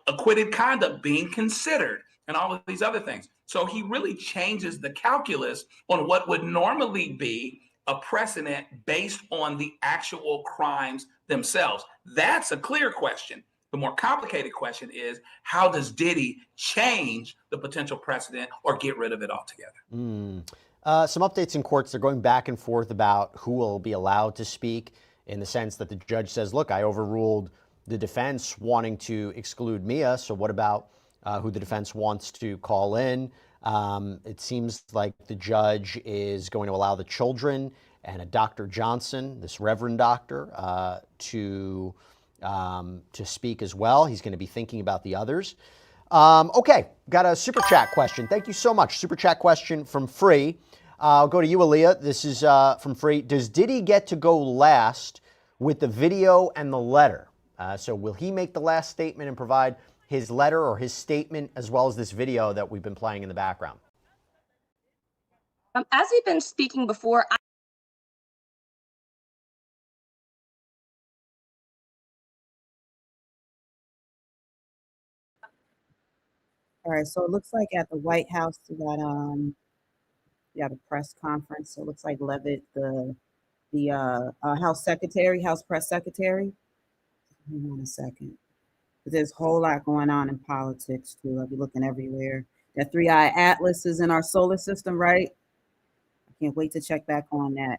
acquitted conduct being considered and all of these other things. So he really changes the calculus on what would normally be a precedent based on the actual crimes themselves. That's a clear question. The more complicated question is, how does Diddy change the potential precedent or get rid of it altogether? Some updates in courts. They're going back and forth about who will be allowed to speak, in the sense that the judge says, look, I overruled the defense wanting to exclude Mia, so what about who the defense wants to call in? It seems like the judge is going to allow the children and a Dr. Johnson, this Reverend doctor, to speak as well. He's going to be thinking about the others. Okay, got a super chat question. Thank you so much. Super chat question from Free. I'll go to you, Aaliyah. This is from Free. Does Diddy get to go last with the video and the letter? So will he make the last statement and provide his letter or his statement as well as this video that we've been playing in the background? As we've been speaking before, All right, so it looks like at the White House, we got the press conference. So it looks like Levitt, the House Press Secretary. Hang on a second. There's a whole lot going on in politics too. I'll be looking everywhere. That 3-eye atlas is in our solar system, right? I can't wait to check back on that.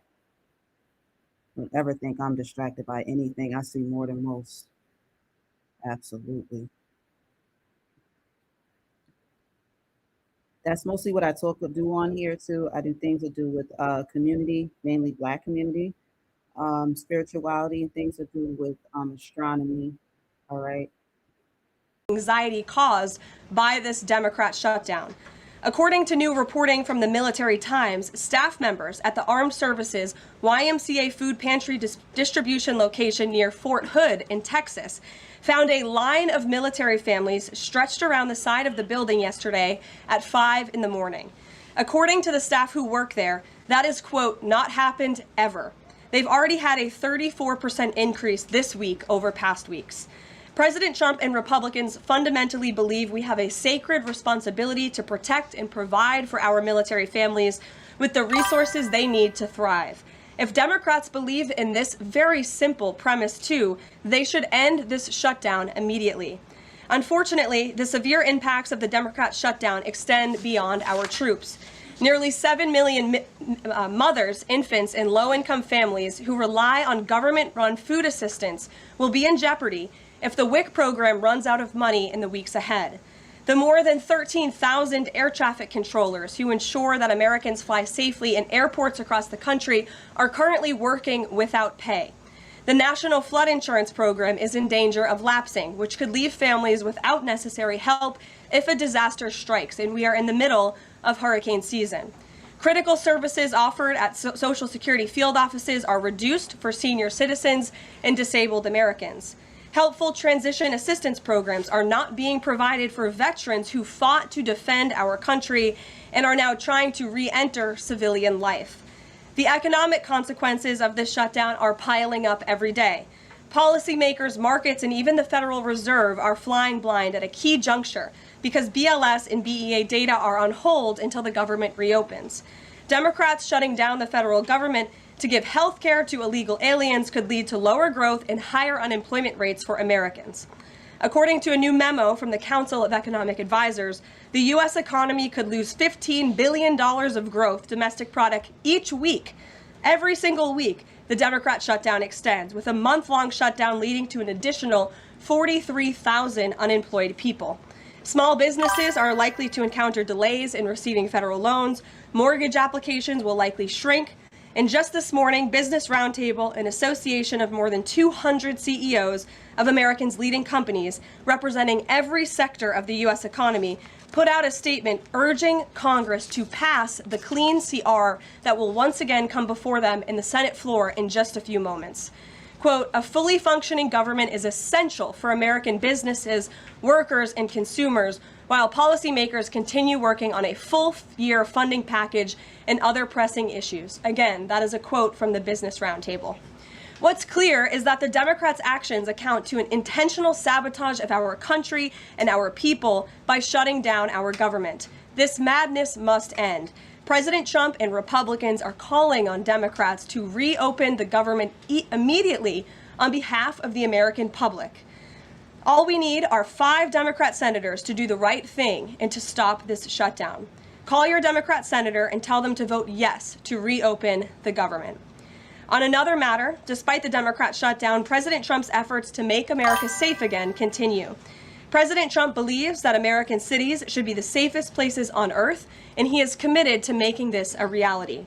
Don't ever think I'm distracted by anything. I see more than most. Absolutely. That's mostly what I do on here too. I do things to do with community, mainly Black community, spirituality, and things to do with astronomy. All right. Anxiety caused by this Democrat shutdown. According to new reporting from the Military Times, staff members at the Armed Services YMCA food pantry distribution location near Fort Hood in Texas found a line of military families stretched around the side of the building yesterday at 5 in the morning. According to the staff who work there, that is, quote, not happened ever. They've already had a 34% increase this week over past weeks. President Trump and Republicans fundamentally believe we have a sacred responsibility to protect and provide for our military families with the resources they need to thrive. If Democrats believe in this very simple premise too, they should end this shutdown immediately. Unfortunately, the severe impacts of the Democrat shutdown extend beyond our troops. Nearly 7 million mothers, infants, and low-income families who rely on government-run food assistance will be in jeopardy if the WIC program runs out of money in the weeks ahead. The more than 13,000 air traffic controllers who ensure that Americans fly safely in airports across the country are currently working without pay. The National Flood Insurance Program is in danger of lapsing, which could leave families without necessary help if a disaster strikes, and we are in the middle of hurricane season. Critical services offered at Social Security field offices are reduced for senior citizens and disabled Americans. Helpful transition assistance programs are not being provided for veterans who fought to defend our country and are now trying to re-enter civilian life. The economic consequences of this shutdown are piling up every day. Policymakers, markets, and even the Federal Reserve are flying blind at a key juncture because BLS and BEA data are on hold until the government reopens. Democrats shutting down the federal government to give health care to illegal aliens could lead to lower growth and higher unemployment rates for Americans. According to a new memo from the Council of Economic Advisors, the U.S. economy could lose $15 billion of growth domestic product each week. Every single week, the Democrat shutdown extends, with a month-long shutdown leading to an additional 43,000 unemployed people. Small businesses are likely to encounter delays in receiving federal loans. Mortgage applications will likely shrink. And just this morning, Business Roundtable, an association of more than 200 CEOs of Americans' leading companies representing every sector of the U.S. economy, put out a statement urging Congress to pass the clean CR that will once again come before them in the Senate floor in just a few moments. Quote, a fully functioning government is essential for American businesses, workers, and consumers, while policymakers continue working on a full-year funding package and other pressing issues. Again, that is a quote from the Business Roundtable. What's clear is that the Democrats' actions account to an intentional sabotage of our country and our people by shutting down our government. This madness must end. President Trump and Republicans are calling on Democrats to reopen the government immediately on behalf of the American public. All we need are 5 Democrat senators to do the right thing and to stop this shutdown. Call your Democrat senator and tell them to vote yes to reopen the government. On another matter, despite the Democrat shutdown, President Trump's efforts to make America safe again continue. President Trump believes that American cities should be the safest places on earth, and he is committed to making this a reality.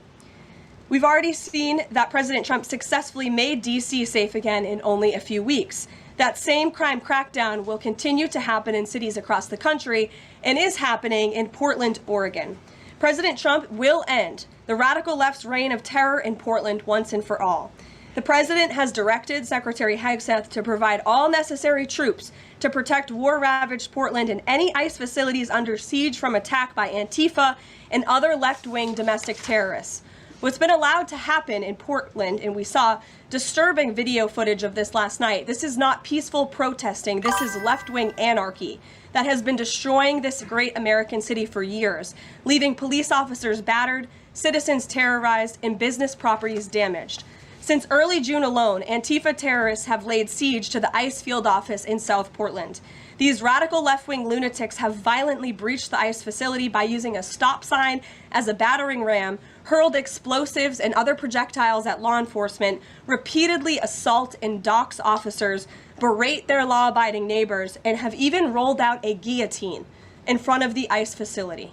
We've already seen that President Trump successfully made D.C. safe again in only a few weeks. That same crime crackdown will continue to happen in cities across the country and is happening in Portland, Oregon. President Trump will end the radical left's reign of terror in Portland once and for all. The president has directed Secretary Hegseth to provide all necessary troops to protect war-ravaged Portland and any ICE facilities under siege from attack by Antifa and other left-wing domestic terrorists. What's been allowed to happen in Portland, and we saw disturbing video footage of this last night, this is not peaceful protesting, this is left-wing anarchy that has been destroying this great American city for years, leaving police officers battered, citizens terrorized, and business properties damaged. Since early June alone, Antifa terrorists have laid siege to the ICE field office in South Portland. These radical left-wing lunatics have violently breached the ICE facility by using a stop sign as a battering ram, hurled explosives and other projectiles at law enforcement, repeatedly assault and dox officers, berate their law-abiding neighbors, and have even rolled out a guillotine in front of the ICE facility.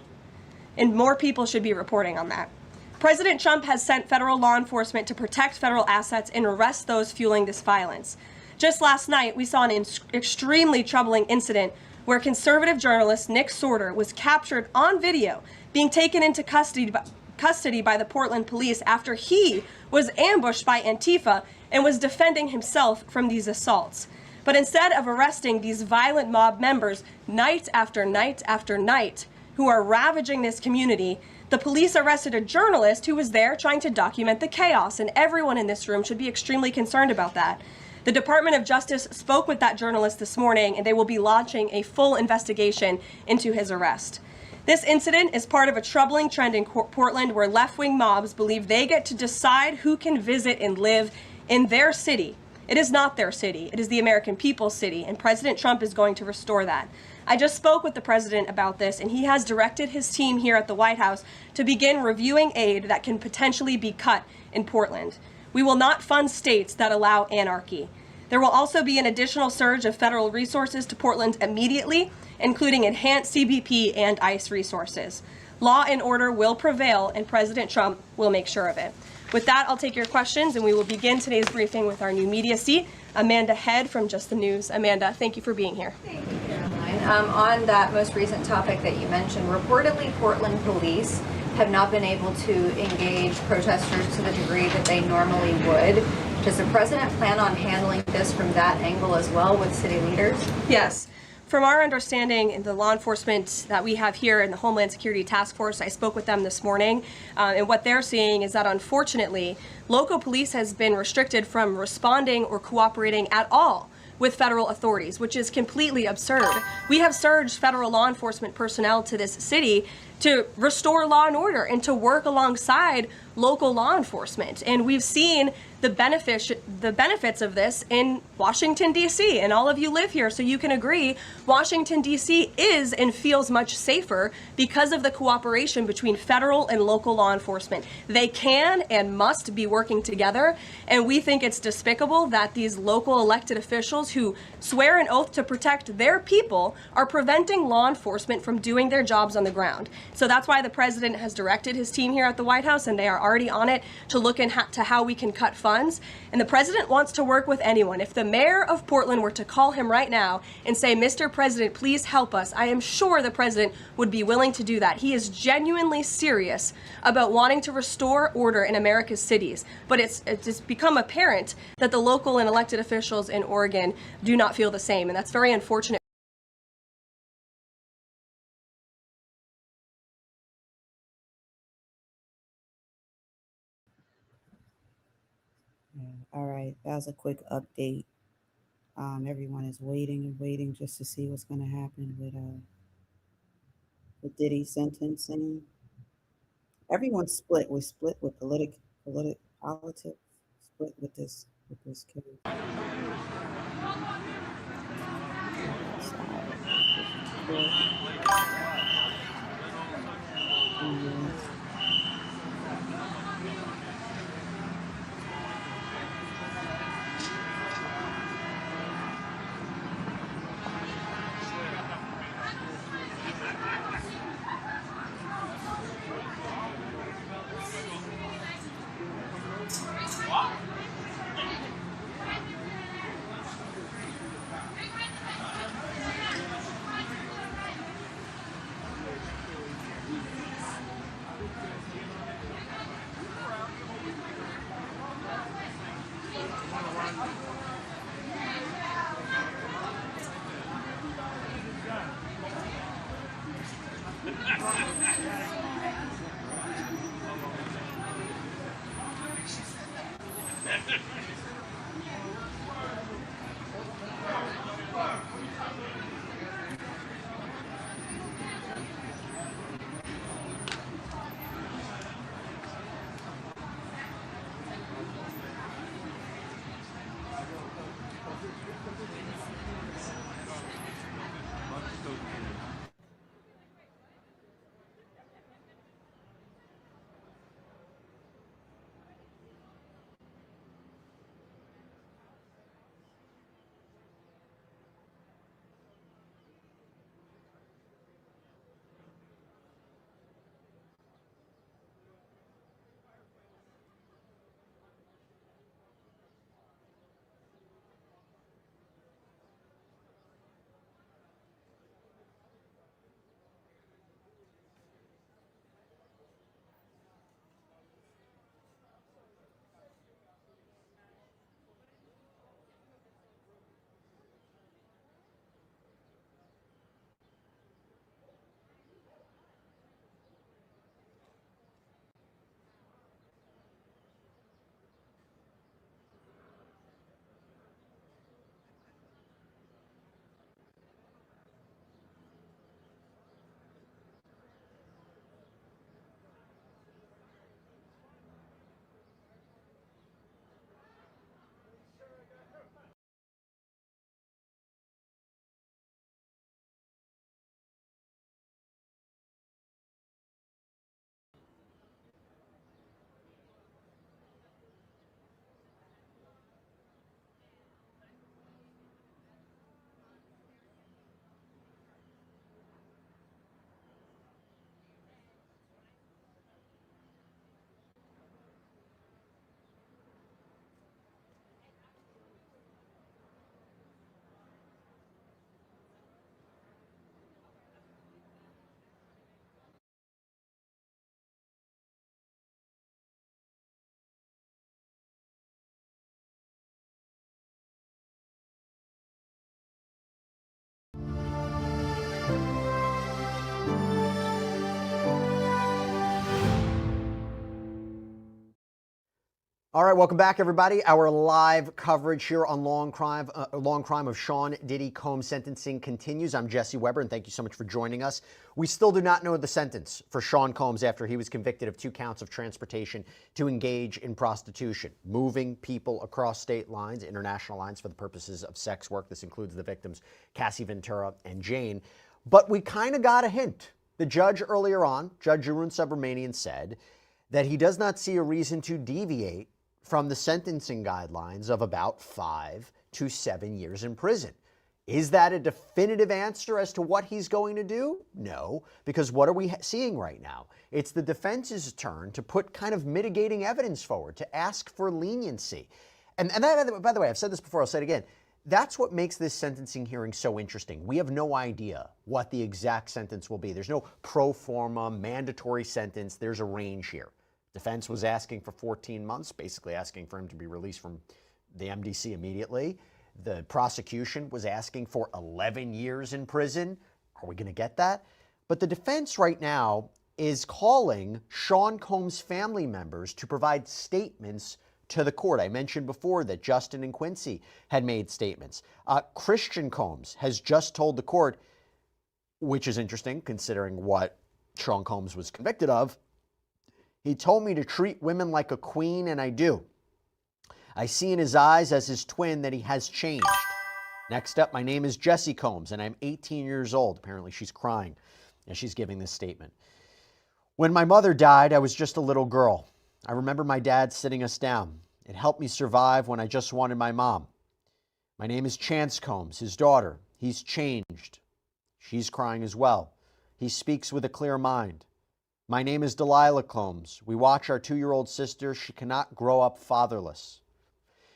And more people should be reporting on that. President Trump has sent federal law enforcement to protect federal assets and arrest those fueling this violence. Just last night, we saw an extremely troubling incident where conservative journalist Nick Sorter was captured on video being taken into custody by the Portland police after he was ambushed by Antifa and was defending himself from these assaults. But instead of arresting these violent mob members night after night after night who are ravaging this community, the police arrested a journalist who was there trying to document the chaos, and everyone in this room should be extremely concerned about that. The Department of Justice spoke with that journalist this morning, and they will be launching a full investigation into his arrest. This incident is part of a troubling trend in Portland where left-wing mobs believe they get to decide who can visit and live in their city. It is not their city. It is the American people's city, and President Trump is going to restore that. I just spoke with the president about this, and he has directed his team here at the White House to begin reviewing aid that can potentially be cut in Portland. We will not fund states that allow anarchy. There will also be an additional surge of federal resources to Portland immediately, including enhanced CBP and ICE resources. Law and order will prevail, and President Trump will make sure of it. With that, I'll take your questions, and we will begin today's briefing with our new media seat, Amanda Head from Just the News. Amanda, thank you for being here. Thank you, Caroline. On that most recent topic that you mentioned, reportedly Portland police have not been able to engage protesters to the degree that they normally would. Does the president plan on handling this from that angle as well with city leaders? Yes. From our understanding, the law enforcement that we have here in the Homeland Security Task Force, I spoke with them this morning, and what they're seeing is that unfortunately, local police has been restricted from responding or cooperating at all with federal authorities, which is completely absurd. We have surged federal law enforcement personnel to this city to restore law and order and to work alongside local law enforcement. And we've seen the benefits of this in Washington, D.C. And all of you live here, so you can agree Washington, D.C. is and feels much safer because of the cooperation between federal and local law enforcement. They can and must be working together, and we think it's despicable that these local elected officials who swear an oath to protect their people are preventing law enforcement from doing their jobs on the ground. So that's why the president has directed his team here at the White House, and they are already on it to look into how we can cut funds. And the president wants to work with anyone. If the mayor of Portland were to call him right now and say, "Mr. President, please help us," I am sure the president would be willing to do that. He is genuinely serious about wanting to restore order in America's cities. But it's become apparent that the local and elected officials in Oregon do not feel the same, and that's very unfortunate. All right, that was a quick update. Everyone is waiting and waiting just to see what's going to happen with Diddy sentencing. Everyone's split. We're split with politics, split with this case. All right, welcome back, everybody. Our live coverage here on Long Crime of Sean Diddy Combs sentencing continues. I'm Jesse Weber, and thank you so much for joining us. We still do not know the sentence for Sean Combs after he was convicted of 2 counts of transportation to engage in prostitution, moving people across state lines, international lines, for the purposes of sex work. This includes the victims, Cassie Ventura and Jane. But we kind of got a hint. The judge earlier on, Judge Arun Subramanian, said that he does not see a reason to deviate from the sentencing guidelines of about 5 to 7 years in prison. Is that a definitive answer as to what he's going to do? No, because what are we seeing right now? It's the defense's turn to put kind of mitigating evidence forward, to ask for leniency. And that, by the way, I've said this before, I'll say it again. That's what makes this sentencing hearing so interesting. We have no idea what the exact sentence will be. There's no pro forma mandatory sentence. There's a range here. Defense was asking for 14 months, basically asking for him to be released from the MDC immediately. The prosecution was asking for 11 years in prison. Are we going to get that? But the defense right now is calling Sean Combs' family members to provide statements to the court. I mentioned before that Justin and Quincy had made statements. Christian Combs has just told the court, which is interesting considering what Sean Combs was convicted of. He told me to treat women like a queen, and I do. I see in his eyes as his twin that he has changed. Next up, my name is Jesse Combs, and I'm 18 years old. Apparently, she's crying as she's giving this statement. When my mother died, I was just a little girl. I remember my dad sitting us down. It helped me survive when I just wanted my mom. My name is Chance Combs, his daughter. He's changed. She's crying as well. He speaks with a clear mind. My name is Delilah Combs. We watch our 2-year-old sister. She cannot grow up fatherless.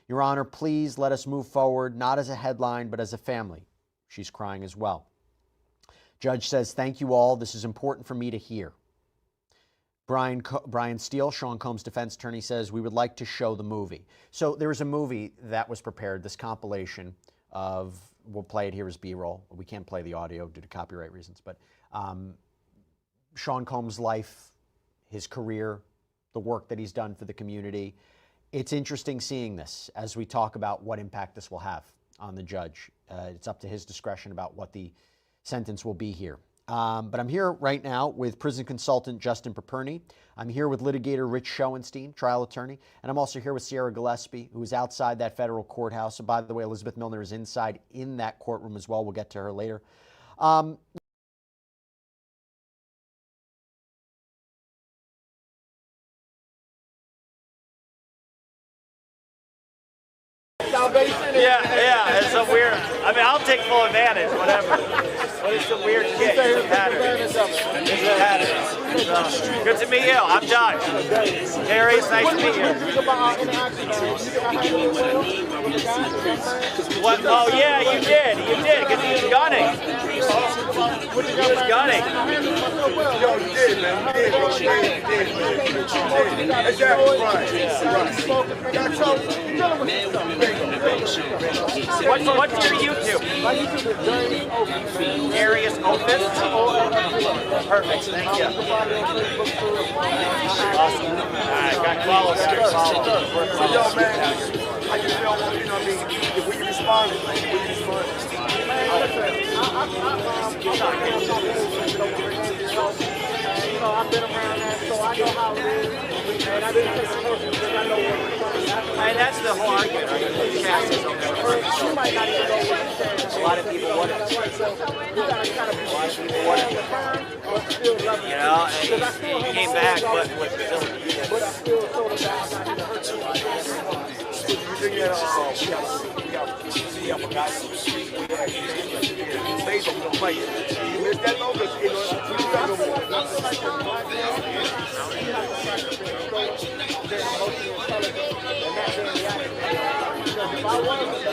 Your Honor, please let us move forward, not as a headline, but as a family. She's crying as well. Judge says, thank you all. This is important for me to hear. Brian Steele, Sean Combs' defense attorney, says, we would like to show the movie. So there was a movie that was prepared, this compilation of, we'll play it here as B-roll. We can't play the audio due to copyright reasons, but Sean Combs' life, his career, the work that he's done for the community. It's interesting seeing this as we talk about what impact this will have on the judge. It's up to his discretion about what the sentence will be here. But I'm here right now with prison consultant Justin Paperny. I'm here with litigator Rich Schoenstein, trial attorney. And I'm also here with Sierra Gillespie, who is outside that federal courthouse. And by the way, Elizabeth Milner is inside in that courtroom as well. We'll get to her later. Yeah, it's a weird. I mean, I'll take full advantage, whatever. But it's a weird shit. It's a pattern. It's a pattern. Good to meet you. I'm Josh. Harry, it's nice to meet you. What? Oh, yeah, you did. You did, because he was gunning. He was gunning. Yo, you did, man. You did. Exactly right. What's your YouTube? My YouTube is Darius Darius Opus? Perfect, thank you. Awesome. Alright, got followers here. Yo, man, I just feel, you know what I mean? If we can respond, we can respond. You know, I've been around that, so I know how it is. And I didn't take it personally because I know what And that's the whole argument. you might not even know what you're saying. A lot of people want it. So you gotta kind of be but still love it. You know, and he came back, but with facility. But I still sort of hurt you. You missed that though, because you got no more. If I wanted to,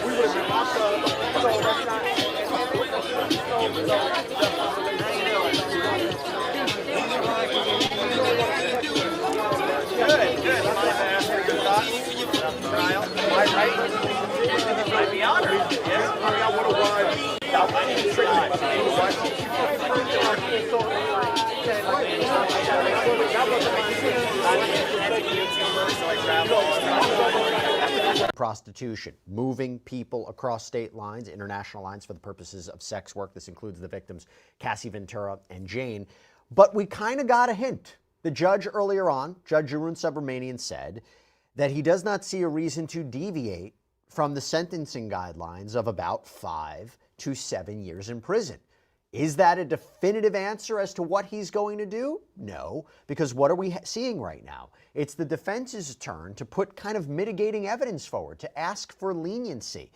we would have been locked up. So that's not. Good. Your thoughts? Trial? Am I right? I'd be honored. Yeah. I want to ride. I need to try. prostitution, moving people across state lines, international lines for the purposes of sex work. This includes the victims, Cassie Ventura and Jane. But we kind of got a hint. The judge earlier on, Judge Arun Subramanian, said that he does not see a reason to deviate from the sentencing guidelines of about 5 to 7 years in prison. Is that a definitive answer as to what he's going to do? No, because what are we seeing right now? It's the defense's turn to put kind of mitigating evidence forward, to ask for leniency.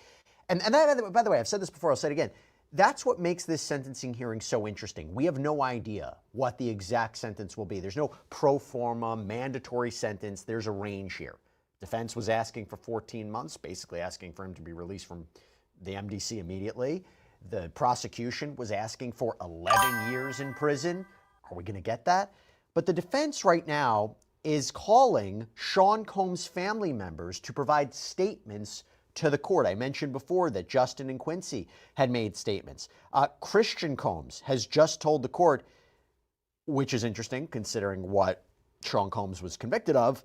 And that, by the way, I've said this before, I'll say it again. That's what makes this sentencing hearing so interesting. We have no idea what the exact sentence will be. There's no pro forma mandatory sentence. There's a range here. Defense was asking for 14 months, basically asking for him to be released from the MDC immediately. The prosecution was asking for 11 years in prison. Are we going to get that? But the defense right now is calling Sean Combs' family members to provide statements to the court. I mentioned before that Justin and Quincy had made statements. Christian Combs has just told the court, which is interesting considering what Sean Combs was convicted of.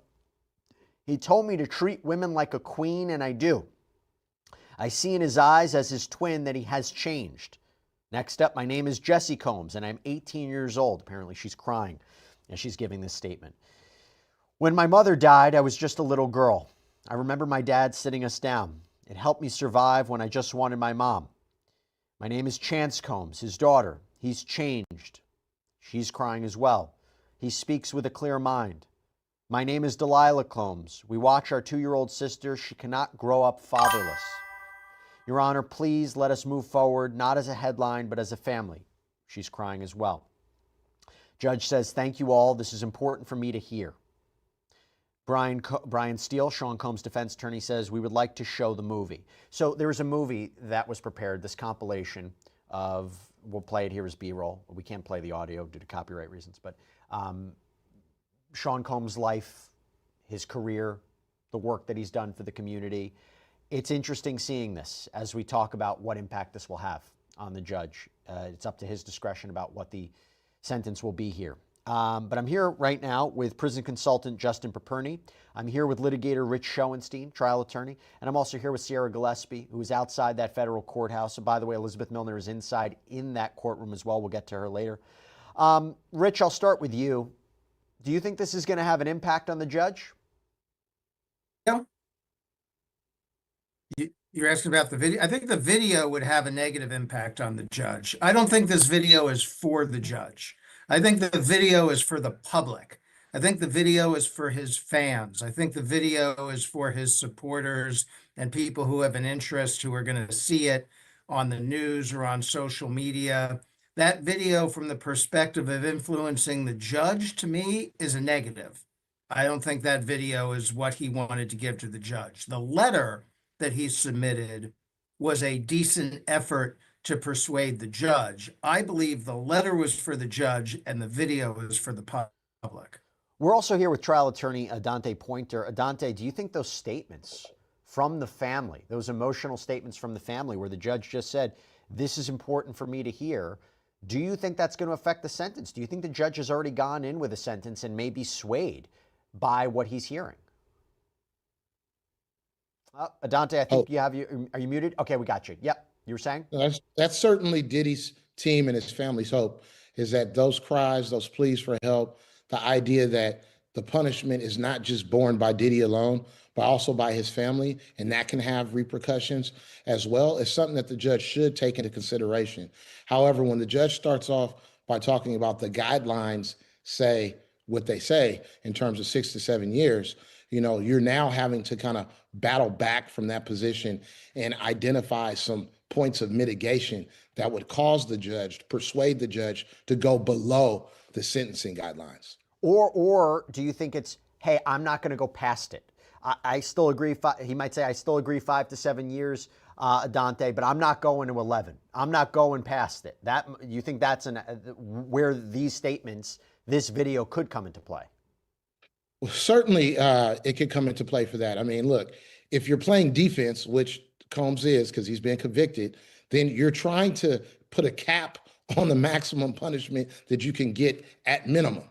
He told me to treat women like a queen, and I do. I see in his eyes as his twin that he has changed. Next up, my name is Jessie Combs, and I'm 18 years old. Apparently, she's crying as she's giving this statement. When my mother died, I was just a little girl. I remember my dad sitting us down. It helped me survive when I just wanted my mom. My name is Chance Combs, his daughter. He's changed. She's crying as well. He speaks with a clear mind. My name is Delilah Combs. We watch our 2-year-old sister. She cannot grow up fatherless. Your Honor, please let us move forward, not as a headline, but as a family. She's crying as well. Judge says, thank you all. This is important for me to hear. Brian Steele, Sean Combs' defense attorney, says, we would like to show the movie. So there was a movie that was prepared, this compilation of, we'll play it here as B-roll. We can't play the audio due to copyright reasons, but Sean Combs' life, his career, the work that he's done for the community. It's interesting seeing this as we talk about what impact this will have on the judge. It's up to his discretion about what the sentence will be here. But I'm here right now with prison consultant Justin Paperny. I'm here with litigator Rich Schoenstein, trial attorney. And I'm also here with Sierra Gillespie, who is outside that federal courthouse. And by the way, Elizabeth Milner is inside in that courtroom as well. We'll get to her later. Rich, I'll start with you. Do you think this is going to have an impact on the judge? Yeah. You're asking about the video. I think the video would have a negative impact on the judge. I don't think this video is for the judge. I think the video is for the public. I think the video is for his fans. I think the video is for his supporters and people who have an interest who are going to see it on the news or on social media. That video, from the perspective of influencing the judge, to me, is a negative. I don't think that video is what he wanted to give to the judge. The letter that he submitted was a decent effort to persuade the judge. I believe the letter was for the judge and the video was for the public. We're also here with trial attorney Adante Pointer. Adante, do you think those statements from the family, those emotional statements from the family where the judge just said, this is important for me to hear, do you think that's going to affect the sentence? Do you think the judge has already gone in with a sentence and may be swayed by what he's hearing? Adante, I think you have you. Are you muted? Okay, we got you. Yep, you were saying? That's certainly Diddy's team and his family's hope, is that those cries, those pleas for help, the idea that the punishment is not just borne by Diddy alone, but also by his family, and that can have repercussions as well, is something that the judge should take into consideration. However, when the judge starts off by talking about the guidelines say what they say in terms of 6 to 7 years, you know, you're now having to kind of battle back from that position and identify some points of mitigation that would cause the judge, persuade the judge to go below the sentencing guidelines. Or do you think it's, hey, I'm not going to go past it? I still agree. He might say, I still agree 5 to 7 years, Dante, but I'm not going to 11. I'm not going past it. That, you think that's where these statements, this video could come into play? Well, certainly it could come into play for that. I mean, look, if you're playing defense, which Combs is because he's been convicted, then you're trying to put a cap on the maximum punishment that you can get at minimum.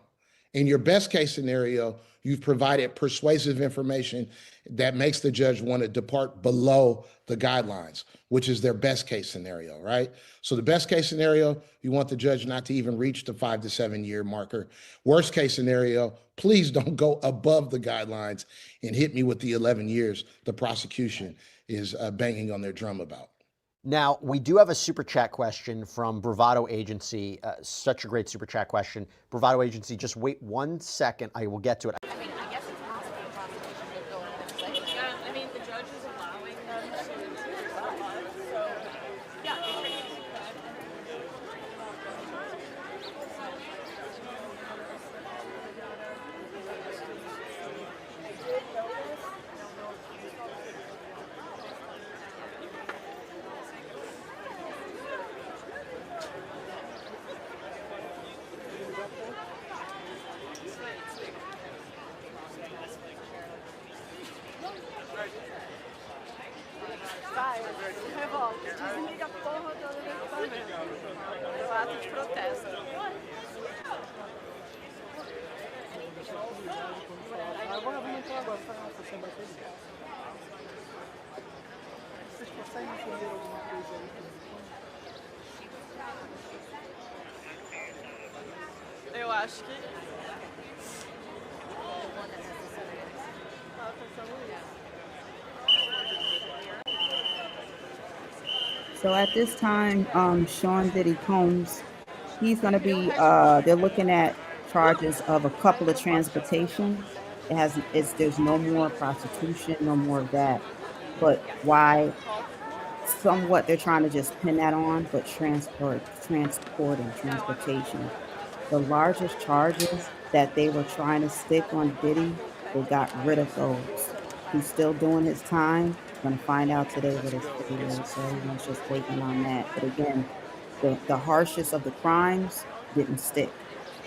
In your best case scenario, You've provided persuasive information that makes the judge want to depart below the guidelines, which is their best case scenario, right? So the best case scenario, you want the judge not to even reach the 5 to 7 year marker. Worst case scenario, please don't go above the guidelines and hit me with the 11 years the prosecution is banging on their drum about. Now, we do have a super chat question from Bravado Agency. Such a great super chat question. Bravado Agency, just wait 1 second. I will get to it. I mean, I guess it's possible the prosecution could go ahead and say that. Yeah, I mean, the judge is allowing them to, so, yeah. Vai, revolta. Desliga a porra do equipamento. Do ato de protesto. Agora vamos entrar agora, faz uma sessão bateria. Vocês conseguem entender alguma coisa aí? Eu acho que. So at this time, Sean Diddy Combs, he's going to be, they're looking at charges of a couple of transportation. There's no more prostitution, no more of that. But why somewhat they're trying to just pin that on, but transporting, transportation. The largest charges that they were trying to stick on Diddy, they got rid of those. He's still doing his time. Going to find out today what his video is, so everyone's just waiting on that. But again, the harshest of the crimes didn't stick.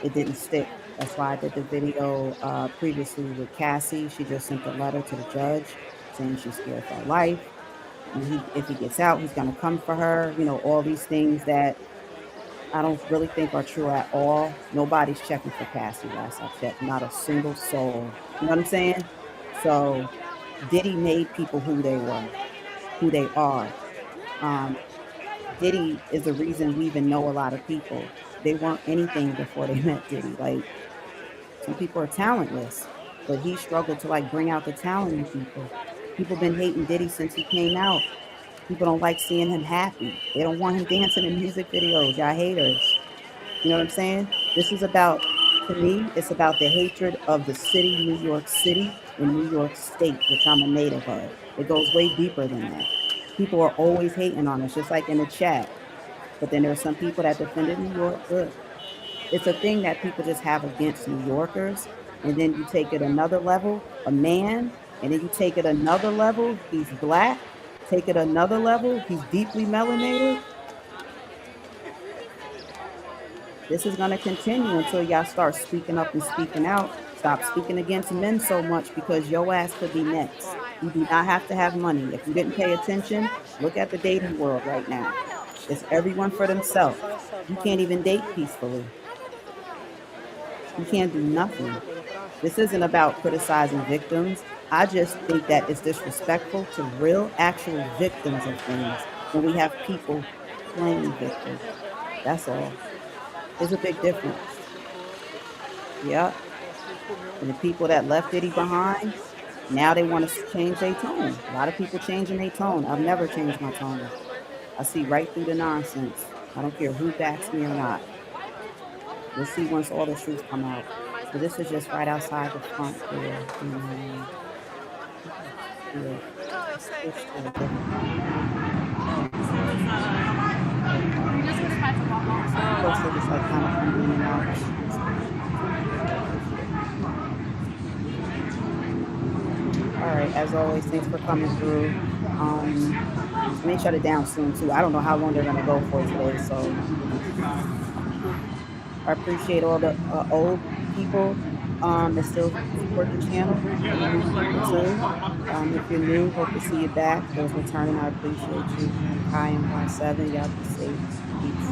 It didn't stick. That's why I did the video previously with Cassie. She just sent a letter to the judge saying she's scared for her life. And if he gets out, he's going to come for her. You know, all these things that I don't really think are true at all. Nobody's checking for Cassie last I checked. Not a single soul. You know what I'm saying? So Diddy made people who they were, who they are. Diddy is the reason we even know a lot of people. They weren't anything before they met Diddy. Like, some people are talentless, but he struggled to like bring out the talent in people. People been hating Diddy since he came out. People don't like seeing him happy. They don't want him dancing in music videos. Y'all haters. You know what I'm saying? This is about, to me, it's about the hatred of the city, New York City, in New York State, which I'm a native of. It goes way deeper than that. People are always hating on us, just like in the chat. But then there are some people that defended New York good. It's a thing that people just have against New Yorkers. And then you take it another level, a man, and then you take it another level, he's black. Take it another level, he's deeply melanated. This is going to continue until y'all start speaking up and speaking out. Stop speaking against men so much, because your ass could be next. You do not have to have money. If you didn't pay attention, look at the dating world right now. It's everyone for themselves. You can't even date peacefully. You can't do nothing. This isn't about criticizing victims. I just think that it's disrespectful to real, actual victims of things when we have people playing victims. That's all. There's a big difference. Yeah. And the people that left Diddy behind, now they want to change their tone. A lot of people changing their tone. I've never changed my tone. I see right through the nonsense. I don't care who backs me or not. We'll see once all the truth come out. So this is just right outside the front door. Yeah. Plus, they're just like kind of convening out. All right, as always, thanks for coming through. I may shut it down soon too. I don't know how long they're gonna go for today, so I appreciate all the old people that still support the channel. If you're new, hope to see you back. Those returning, I appreciate you. Hi, I'm Y7. Y'all be safe. Peace.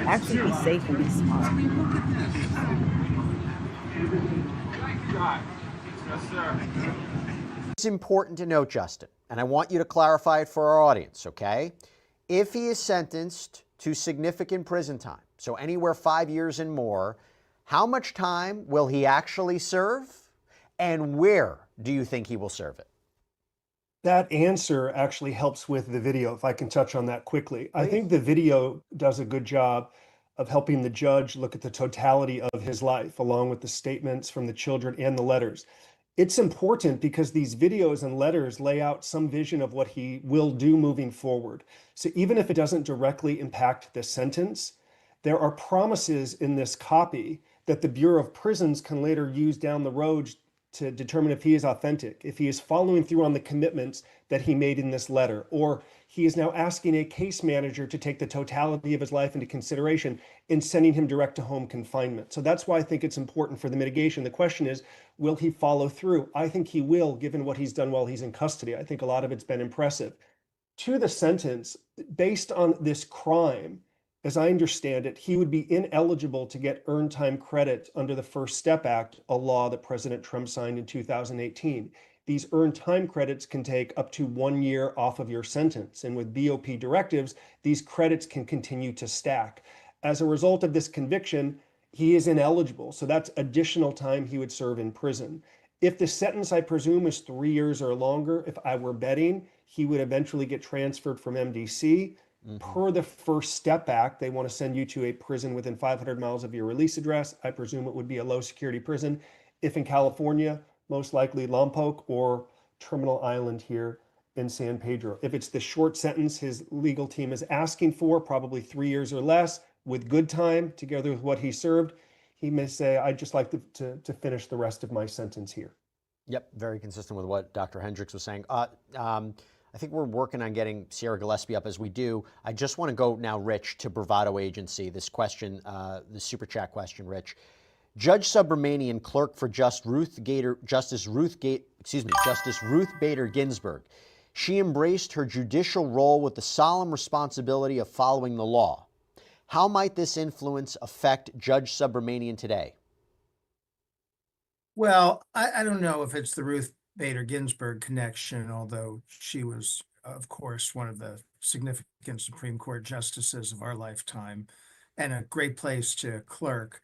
actually be safe and be smart. It's important to note, Justin, and I want you to clarify it for our audience, okay? If he is sentenced to significant prison time, so anywhere 5 years and more, how much time will he actually serve? And where do you think he will serve it? That answer actually helps with the video, if I can touch on that quickly. I think the video does a good job of helping the judge look at the totality of his life, along with the statements from the children and the letters. It's important because these videos and letters lay out some vision of what he will do moving forward. So even if it doesn't directly impact the sentence, there are promises in this copy that the Bureau of Prisons can later use down the road to determine if he is authentic, if he is following through on the commitments that he made in this letter, or he is now asking a case manager to take the totality of his life into consideration in sending him direct to home confinement. So that's why I think it's important for the mitigation. The question is, will he follow through? I think he will, given what he's done while he's in custody. I think a lot of it's been impressive. To the sentence, based on this crime, as I understand it, he would be ineligible to get earned time credit under the First Step Act, a law that President Trump signed in 2018. These earned time credits can take up to 1 year off of your sentence. And with BOP directives, these credits can continue to stack. As a result of this conviction, he is ineligible. So that's additional time he would serve in prison. If the sentence, I presume, is 3 years or longer, if I were betting, he would eventually get transferred from MDC. Per the First Step Act, they want to send you to a prison within 500 miles of your release address. I presume it would be a low security prison. If in California, most likely Lompoc or Terminal Island here in San Pedro. If it's the short sentence his legal team is asking for, probably 3 years or less, with good time, together with what he served, he may say, I'd just like to finish the rest of my sentence here. Yep, very consistent with what Dr. Hendricks was saying. I think we're working on getting Sierra Gillespie up. As we do, I just want to go now, Rich, to Bravado Agency. This question, the super chat question, Rich. Judge Subramanian, clerk for Justice Ruth Bader Ginsburg. She embraced her judicial role with the solemn responsibility of following the law. How might this influence affect Judge Subramanian today? Well, I don't know if it's the Ruth Bader Ginsburg connection, although she was, of course, one of the significant Supreme Court justices of our lifetime and a great place to clerk.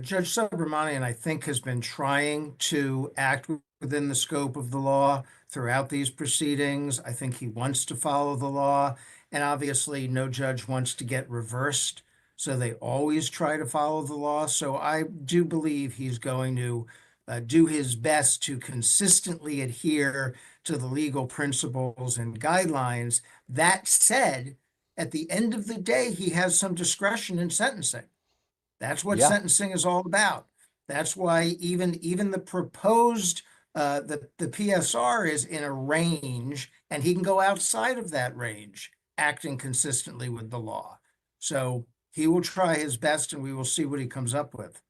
Judge Subramanian, I think, has been trying to act within the scope of the law throughout these proceedings. I think he wants to follow the law, and obviously no judge wants to get reversed, so they always try to follow the law. So I do believe he's going to do his best to consistently adhere to the legal principles and guidelines. That said, at the end of the day, he has some discretion in sentencing. That's what sentencing is all about. That's why even the proposed, the PSR is in a range, and he can go outside of that range, acting consistently with the law. So he will try his best, and we will see what he comes up with.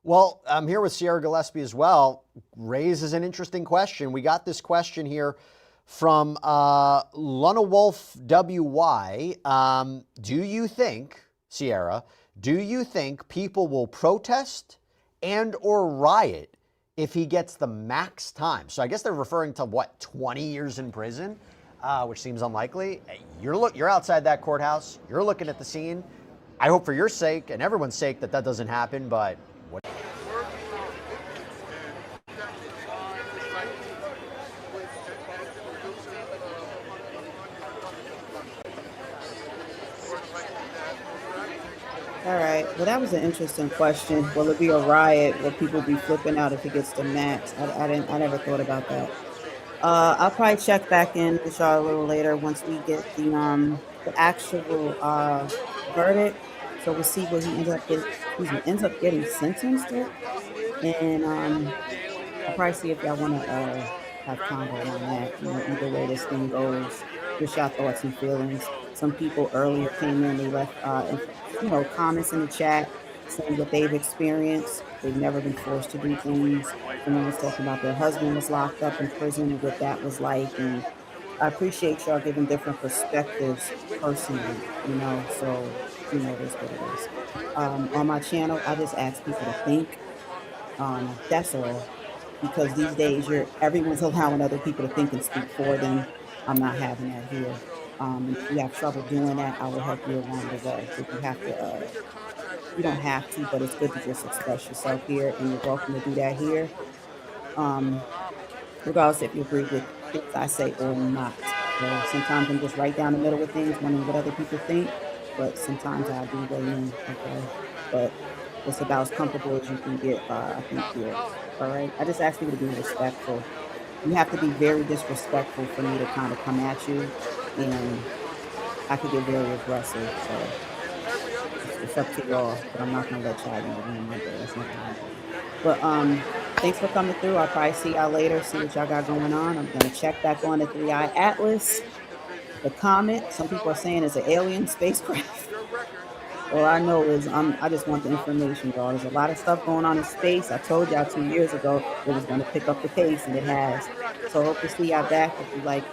Well, I'm here with Sierra Gillespie as well. Raises an interesting question. We got this question here from Luna Wolf WY. Do you think, Sierra, do you think people will protest and or riot if he gets the max time? So I guess they're referring to what, 20 years in prison, which seems unlikely. You're outside that courthouse. You're looking at the scene. I hope for your sake and everyone's sake that doesn't happen, but what? All right. Well, that was an interesting question. Will it be a riot? Will people be flipping out if it gets to max? I never thought about that. I'll probably check back in with y'all a little later once we get the actual verdict. So we'll see what he ends up getting sentenced at. And I'll probably see if y'all want to have convo on that. Either way this thing goes. Just y'all thoughts and feelings. Some people earlier came in, they left comments in the chat saying what they've experienced. They've never been forced to do things. Someone was talking about their husband was locked up in prison and what that was like. And I appreciate y'all giving different perspectives personally, so you know, it is what it is. On my channel, I just ask people to think. That's all. Because these days, everyone's allowing other people to think and speak for them. I'm not having that here. And if you have trouble doing that, I will help you along the way. If you have to, you don't have to, but it's good to just express yourself here, and you're welcome to do that here. Regardless if you agree with things I say or not. So sometimes I'm just right down the middle with things, wondering what other people think, but sometimes I do weigh in, okay? But it's about as comfortable as you can get, I think, here. All right. I just ask people to be respectful. You have to be very disrespectful for me to kind of come at you, and I could get very aggressive. So it's up to y'all, but I'm not gonna let y'all, ruin my day. That's not what I'm doing. But thanks for coming through. I'll probably see y'all later, see what y'all got going on. I'm gonna check back on the 3-Eye Atlas. The comet, some people are saying it's an alien spacecraft. All I know is I just want the information, y'all. There's a lot of stuff going on in space. I told y'all 2 years ago it was going to pick up the pace, and it has. So hope to see y'all back if you like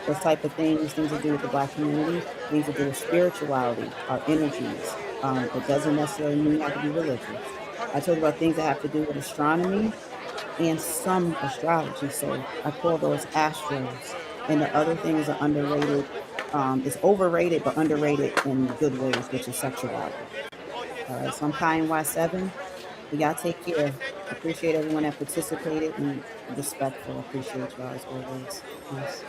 those type of things to do with the Black community, things to do with spirituality, our energies. It doesn't necessarily mean you have to be religious. I told you about things that have to do with astronomy and some astrology. So I call those astros. And the other things are underrated. It's overrated, but underrated in good ways, which is sexuality. All right. So I'm Kai and Y7. Y'all take care. I appreciate everyone that participated and respectful. I appreciate y'all as always. Peace.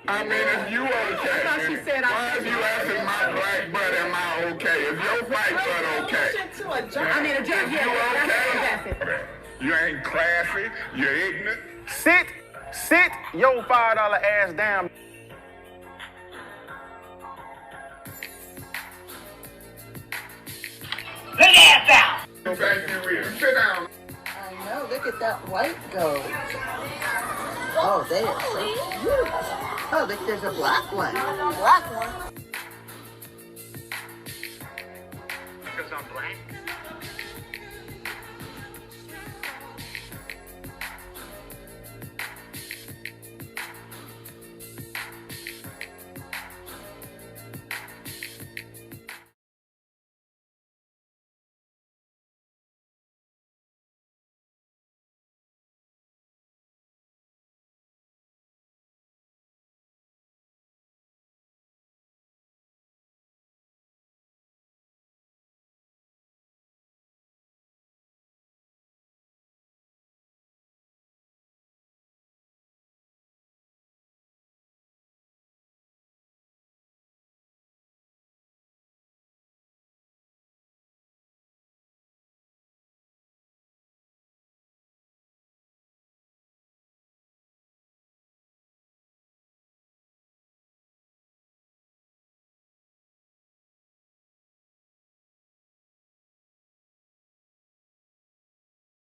I mean, if you okay, I thought she said why is you asking my black butt, am I okay? If your white butt okay, I mean, a judge, you okay? You ain't classy, you're ignorant. Sit your $5 ass down. Lay your ass down. Go back in real. Sit down. I know, look at that white goat. Oh, they are so beautiful. Oh, look, there's a black one. Black one. Because I'm black.